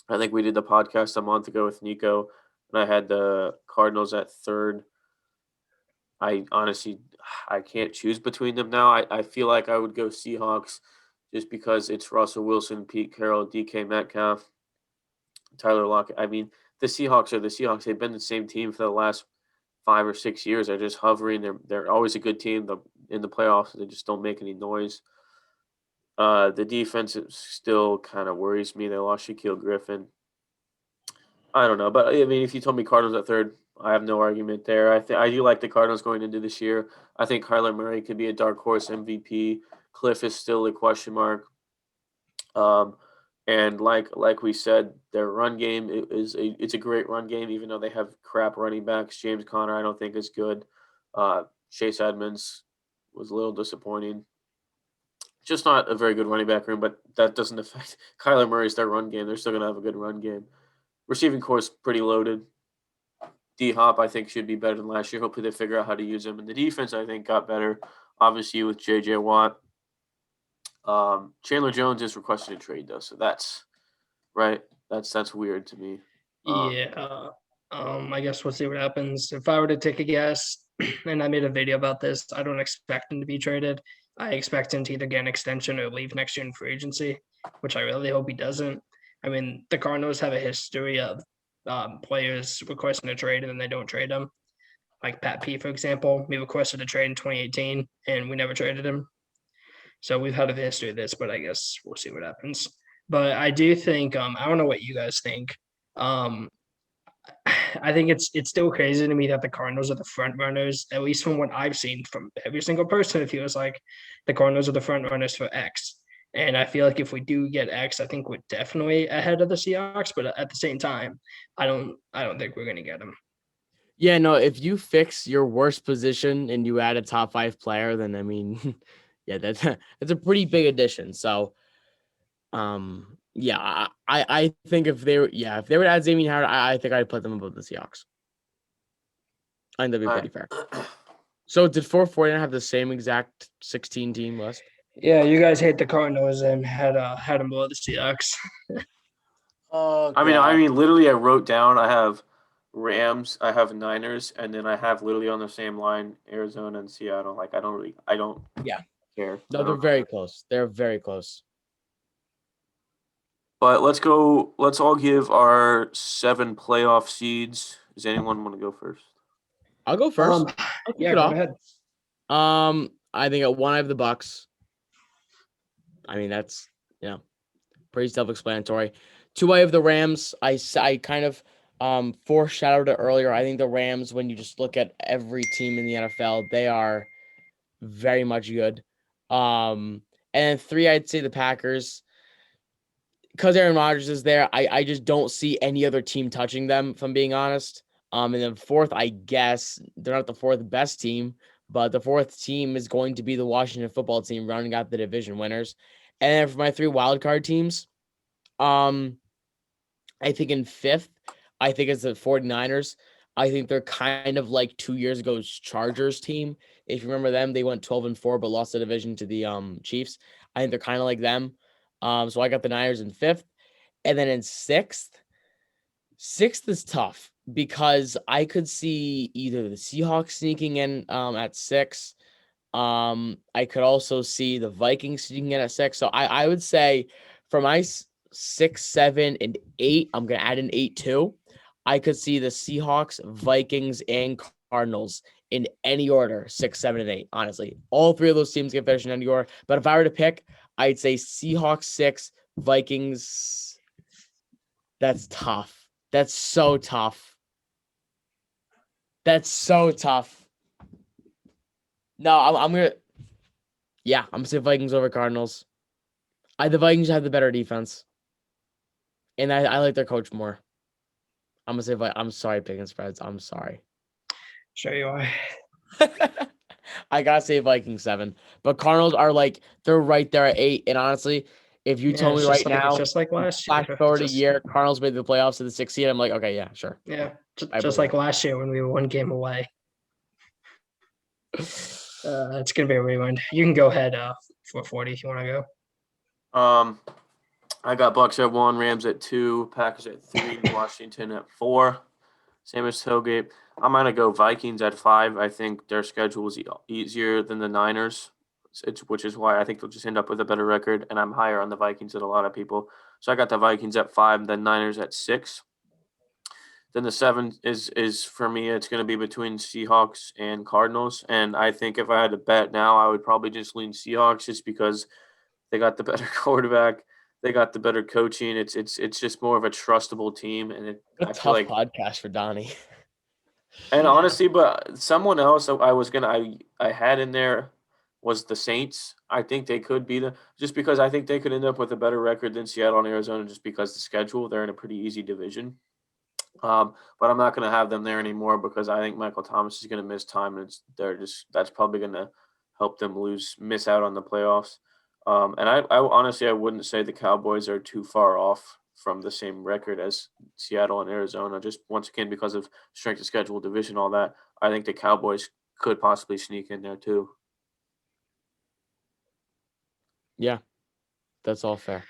I think we did the podcast a month ago with Nico, and I had the Cardinals at 3rd. I honestly, I can't choose between them now. I feel like I would go Seahawks just because it's Russell Wilson, Pete Carroll, DK Metcalf, Tyler Lockett. I mean, the Seahawks are the Seahawks. They've been the same team for the last 5 or 6 years. They're just hovering. They're always a good team. In the playoffs, they just don't make any noise. The defense still kind of worries me. They lost Shaquille Griffin. I don't know, but I mean, if you told me Cardinals at 3rd, I have no argument there. I do like the Cardinals going into this year. I think Kyler Murray could be a dark horse MVP. Cliff is still a question mark. And like we said, their run game it's a great run game, even though they have crap running backs. James Conner, I don't think is good. Chase Edmonds was a little disappointing. Just not a very good running back room, but that doesn't affect Kyler Murray's their run game. They're still gonna have a good run game. Receiving core is pretty loaded. D Hop, I think, should be better than last year. Hopefully, they figure out how to use him. And the defense, I think, got better. obviously with J.J. Watt. Chandler Jones is requesting a trade though, so that's right. That's weird to me. Yeah. I guess we'll see what happens. If I were to take a guess, and I made a video about this, I don't expect him to be traded. I expect him to either get an extension or leave next year in free agency, which I really hope he doesn't. I mean, the Cardinals have a history of players requesting a trade and then they don't trade them. Like Pat P, for example, we requested a trade in 2018 and we never traded him. So we've had a history of this, but I guess we'll see what happens. But I do think I don't know what you guys think. Um, I think it's still crazy to me that the Cardinals are the front runners, at least from what I've seen from every single person. It feels like the Cardinals are the front runners for X. And I feel like if we do get X, I think we're definitely ahead of the Seahawks. But at the same time, I don't think we're gonna get them. Yeah, no, if you fix your worst position and you add a top 5 player, then I mean, yeah, that's that's a pretty big addition. So, yeah, I think if they would add Xavier Howard, I think I'd put them above the Seahawks. I think that'd be pretty fair. So did 449 have the same exact 16 team list? Yeah, you guys hate the Cardinals and had them below the Seahawks. Oh, I mean, literally, I wrote down I have Rams, I have Niners, and then I have literally on the same line Arizona and Seattle. Like, I don't care. No, they're very close. They're very close. But let's go. Let's all give our 7 playoff seeds. Does anyone want to go first? I'll go first. I'll kick it Go off. ahead. I think at 1 I have the Bucks. I mean, that's pretty self-explanatory. 2 I have the Rams. I kind of foreshadowed it earlier. I think the Rams, when you just look at every team in the NFL, they are very much good. And then 3, I'd say the Packers. Because Aaron Rodgers is there, I just don't see any other team touching them, if I'm being honest. And then 4th, I guess they're not the 4th best team, but the 4th team is going to be the Washington football team, rounding out the division winners. And then for my 3 wildcard teams, I think in 5th, I think it's the 49ers. I think they're kind of like 2 years ago's Chargers team. If you remember them, they went 12-4, but lost the division to the Chiefs. I think they're kind of like them. So I got the Niners in 5th. And then in 6th is tough because I could see either the Seahawks sneaking in at 6. I could also see the Vikings sneaking in at 6. So I would say for my 6, 7, and 8, I'm going to add an 8 too. I could see the Seahawks, Vikings, and Cardinals in any order, 6, 7, and 8. Honestly, all 3 of those teams can finish in any order. But if I were to pick, I'd say Seahawks 6, Vikings. That's tough. That's so tough. That's so tough. No, I'm gonna. Yeah, I'm gonna say Vikings over Cardinals. The Vikings have the better defense, and I like their coach more. I'm gonna say I'm sorry, Picknspreads. I'm sorry. Sure you are. I gotta say Vikings 7, but Cardinals are they're right there at 8. And honestly, if you told me right now, it's just like last year. flash forward a year, Cardinals made the playoffs to the 6th seed, I'm like, okay, yeah, sure. Yeah, just like last year when we were 1 game away. It's gonna be a rewind. You can go ahead for 40 if you want to go. I got Bucks at 1, Rams at 2, Packers at 3, Washington at 4. Same as Tailgate. I'm gonna go Vikings at 5. I think their schedule is easier than the Niners, which is why I think they'll just end up with a better record. And I'm higher on the Vikings than a lot of people. So I got the Vikings at 5, then Niners at 6. Then the 7 is for me. It's going to be between Seahawks and Cardinals. And I think if I had to bet now, I would probably just lean Seahawks just because they got the better quarterback. They got the better coaching. It's just more of a trustable team. And I feel like podcast for Donnie. And honestly, but someone else I had in there was the Saints. I think they could be just because I think they could end up with a better record than Seattle and Arizona just because the schedule. They're in a pretty easy division. But I'm not going to have them there anymore because I think Michael Thomas is going to miss time, and that's probably going to help them miss out on the playoffs. And I honestly I wouldn't say the Cowboys are too far off from the same record as Seattle and Arizona. Just once again because of strength of schedule, division, all that. I think the Cowboys could possibly sneak in there too. Yeah, that's all fair.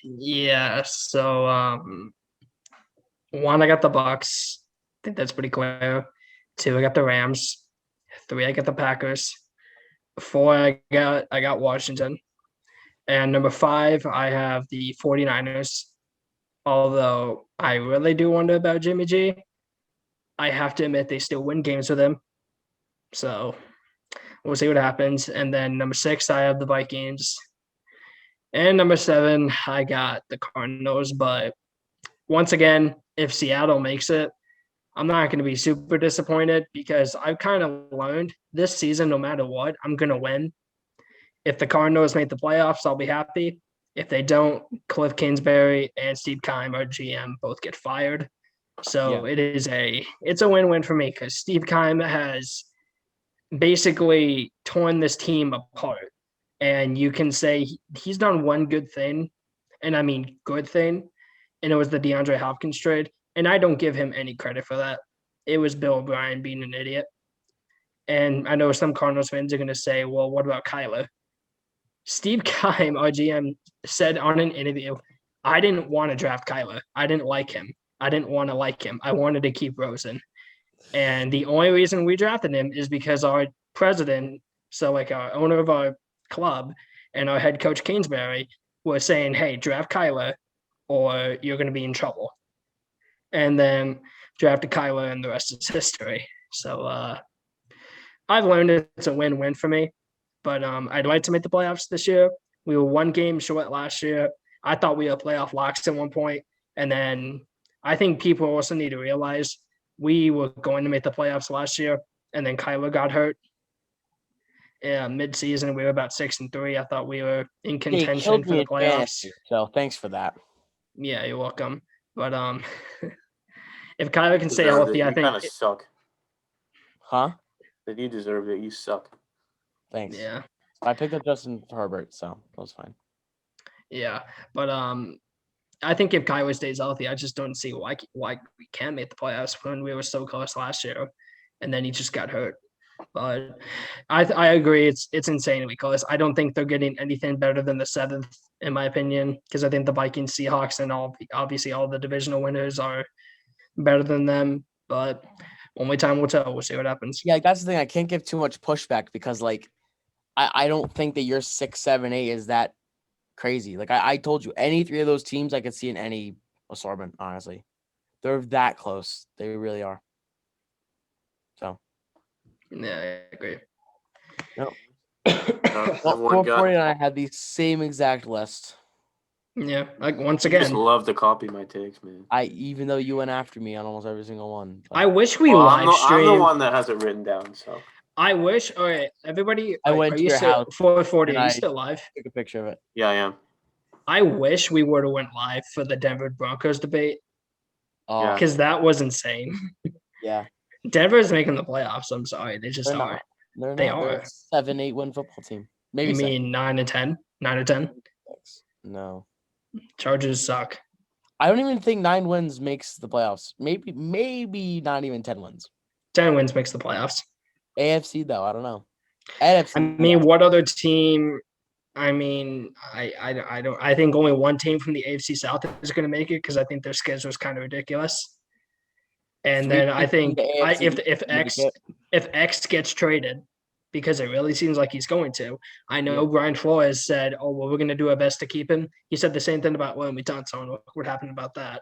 Yeah. So, one, I got the Bucks. I think that's pretty clear. Two, I got the Rams. Three, I got the Packers. Four, I got Washington. And number five, I have the 49ers. Although I really do wonder about Jimmy G. I have to admit they still win games with him. So we'll see what happens. And then number six, I have the Vikings. And number seven, I got the Cardinals. But once again, if Seattle makes it, I'm not going to be super disappointed because I've kind of learned this season, no matter what, I'm going to win. If the Cardinals make the playoffs, I'll be happy. If they don't, Cliff Kingsbury and Steve Keim, our GM, both get fired. So it's a win-win for me because Steve Keim has basically torn this team apart. And you can say he's done one good thing, and I mean good thing, and it was the DeAndre Hopkins trade. And I don't give him any credit for that. It was Bill O'Brien being an idiot. And I know some Cardinals fans are going to say, well, what about Kyler? Steve Keim, our GM, said on an interview, I didn't want to draft Kyler. I didn't like him. I didn't want to like him. I wanted to keep Rosen. And the only reason we drafted him is because our president, so like our owner of our club and our head coach Kingsbury was saying, hey, draft Kyler or you're going to be in trouble. And then drafted Kyler and the rest is history. So I've learned it's a win-win for me. But I'd like to make the playoffs this year. We were one game short last year. I thought we were playoff locks at one point. And then I think people also need to realize we were going to make the playoffs last year. And then Kyler got hurt. Mid-season, we were about 6-3. I thought we were in contention for the playoffs. So thanks for that. Yeah, you're welcome. But if Kyler can stay healthy, I think kind of suck. Huh? That you deserve it. You suck. Thanks. Yeah. I picked up Justin Herbert, so that was fine. Yeah, but I think if Kyler stays healthy, I just don't see why we can't make the playoffs when we were so close last year, and then he just got hurt. But I agree, it's insanely close. I don't think they're getting anything better than the seventh, in my opinion, because I think the Vikings, Seahawks, and obviously all the divisional winners are better than them. But only time will tell. We'll see what happens. Yeah, that's the thing. I can't give too much pushback because I don't think that your 6, 7, 8 is that crazy. Like I told you, any three of those teams I could see in any assortment, honestly. They're that close. They really are. So. Yeah, I agree. Yep. 440 and I had the same exact list. Yeah, like once again. I just love to copy my takes, man. Even though you went after me on almost every single one. But. I wish we live stream. I'm the one that has it written down, so. I wish. All right, everybody. I went to your house. 440. Are you still live? Took a picture of it. Yeah, I am. I wish we would have went live for the Denver Broncos debate. Oh, because that was insane. Yeah. Denver's making the playoffs. I'm sorry, they just are. They are. They're a 7-8 win football team. Maybe. You mean 9-10? 9-10? No. Chargers suck. I don't even think 9 wins makes the playoffs. Maybe not even 10 wins. 10 wins makes the playoffs. AFC though, I don't know. NFC. I mean, what other team? I mean, I don't. I think only one team from the AFC South is going to make it because I think their schedule is kind of ridiculous. And then I think if X gets traded, because it really seems like he's going to. I know Brian Flores said, "Oh, well, we're going to do our best to keep him." He said the same thing about William Johnson. What happened about that?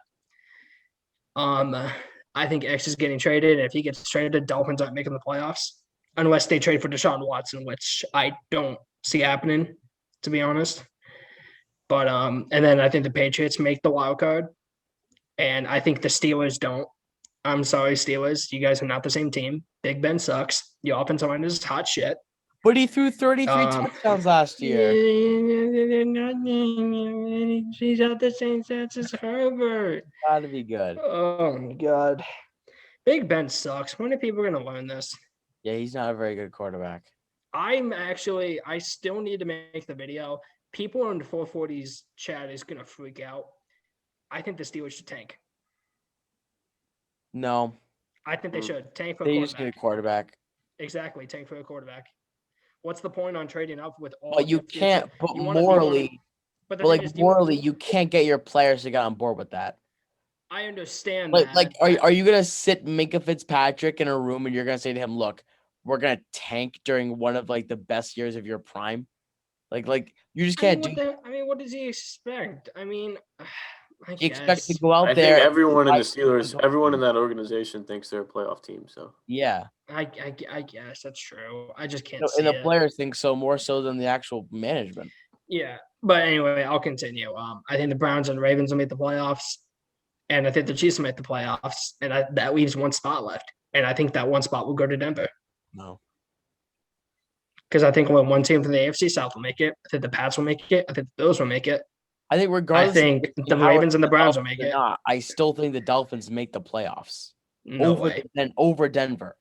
I think X is getting traded. And if he gets traded, Dolphins aren't making the playoffs unless they trade for Deshaun Watson, which I don't see happening, to be honest. But and then I think the Patriots make the wild card, and I think the Steelers don't. I'm sorry, Steelers. You guys are not the same team. Big Ben sucks. Your offensive line is hot shit. But he threw 33 touchdowns last year. He's at the same stats as Herbert. Gotta be good. Oh, my God. Big Ben sucks. When are people going to learn this? Yeah, he's not a very good quarterback. I still need to make the video. People in the 440's chat is going to freak out. I think the Steelers should tank. No. I think they should tank for a quarterback. They just need a quarterback. Exactly, tank for a quarterback. what's the point on trading up with all? But you your future- can't. But you wanna- morally, but the but thing like is, morally, you can't get your players to get on board with that. I understand Like, that. like, are you gonna sit Minka Fitzpatrick in a room and you're gonna say to him, "Look, we're gonna tank during one of like the best years of your prime"? Like you just can't do. What does he expect? I mean, I You expect to guess. go out I there. think everyone in the and Steelers, fight- everyone in that organization thinks they're a playoff team. So Yeah, I guess that's true. I just can't and see the it. players think so more so than the actual management. Yeah, but anyway, I'll continue. I think the Browns and Ravens will make the playoffs, and I think the Chiefs will make the playoffs, and that leaves one spot left, and I think that one spot will go to Denver No, because I think only one team from the AFC South will make it. I think the Pats will make it. I think the Bills will make it. I think I regardless, think of the how Ravens and the Browns will Dolphins make or it. not, I still think the Dolphins make the playoffs No over way. over Denver.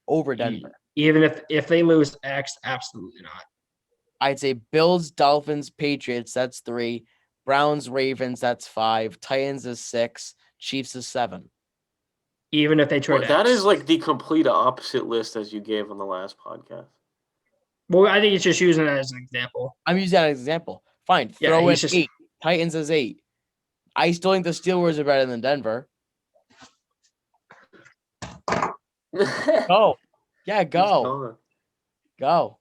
Even if they lose X, absolutely not. I'd say Bills, Dolphins, Patriots. That's 3. Browns, Ravens. That's 5. Titans is 6. Chiefs is 7. Even if they trade that X. is like the complete opposite list as you gave on the last podcast. Well, I think it's just using that as an example. I'm using that as an example. Fine. Yeah, Throw in he's just- 8. Titans is 8. I still think the Steelers are better than Denver. Go. Yeah, go. Go.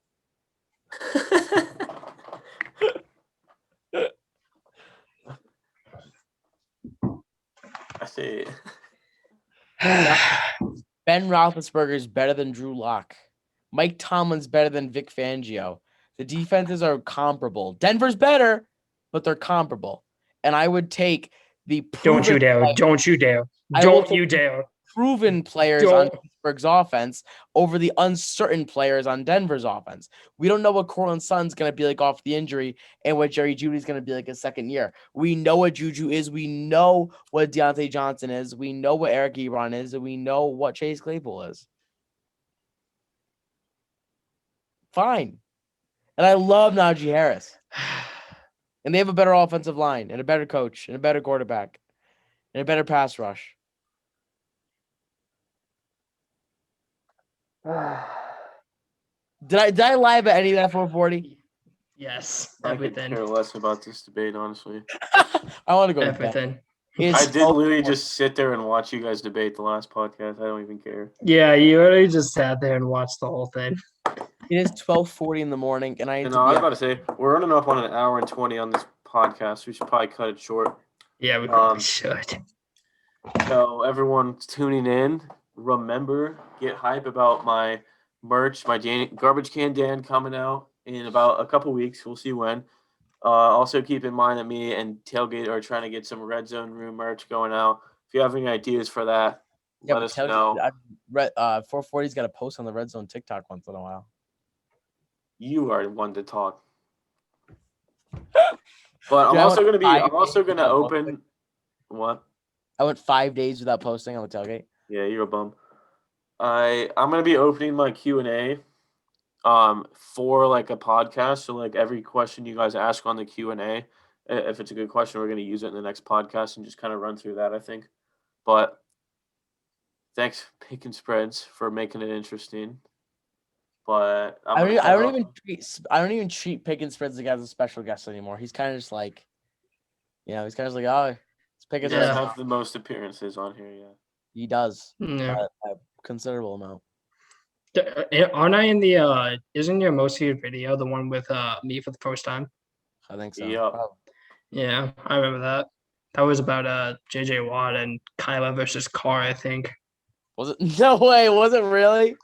I see. Ben Roethlisberger is better than Drew Lock. Mike Tomlin's better than Vic Fangio. The defenses are comparable. Denver's better, but they're comparable. And I would take the Don't you dare. play- Don't you dare. I will Don't take you the dare. proven players on Don't. Pittsburgh's offense over the uncertain players on Denver's offense. We don't know what Cortland Sutton's going to be like off the injury and what Jerry Judy's going to be like his second year. We know what Juju is. We know what Deontay Johnson is. We know what Eric Ebron is. And we know what Chase Claypool is. Fine. And I love Najee Harris. And they have a better offensive line and a better coach and a better quarterback and a better pass rush. Did I lie about any of that 440? Yes. I could Everything. care less about this debate, honestly. I want to go to bed. Everything. It I is did literally just sit there and watch you guys debate the last podcast. I don't even care. Yeah, you already just sat there and watched the whole thing. It is 12:40 in the morning, and I need And to I be was up. about to say, we're running up on an hour and 20 on this podcast. We should probably cut it short. Yeah, we probably Um, should. So everyone tuning in, remember, get hype about my merch, my Garbage Can Dan coming out in about a couple weeks. We'll see when. Also keep in mind that me and Tailgate are trying to get some Red Zone Room merch going out. If you have any ideas for that, let us know. 440's got a post on the Red Zone TikTok once in a while. You are one to talk. But I'm Dude, also gonna open what? I went 5 days without posting on the Tailgate. Yeah, you're a bum. I'm gonna be opening my Q&A for like a podcast. So like every question you guys ask on the Q&A, if it's a good question, we're gonna use it in the next podcast and just kind of run through that, I think. But thanks, Picknspreads, for making it interesting. But I don't even treat Picknspreads as a special guest anymore. He's kind of just like, he's kind of like, oh, it's He Pickenspreads. does have the most appearances on here, yeah. He does. Yeah. A considerable amount. Aren't I in the isn't your most viewed video the one with me for the first time? I think so. Yep. Oh, Yeah, I remember that. That was about JJ Watt and Kyla versus Carr, I think. was it? No way. Was it really?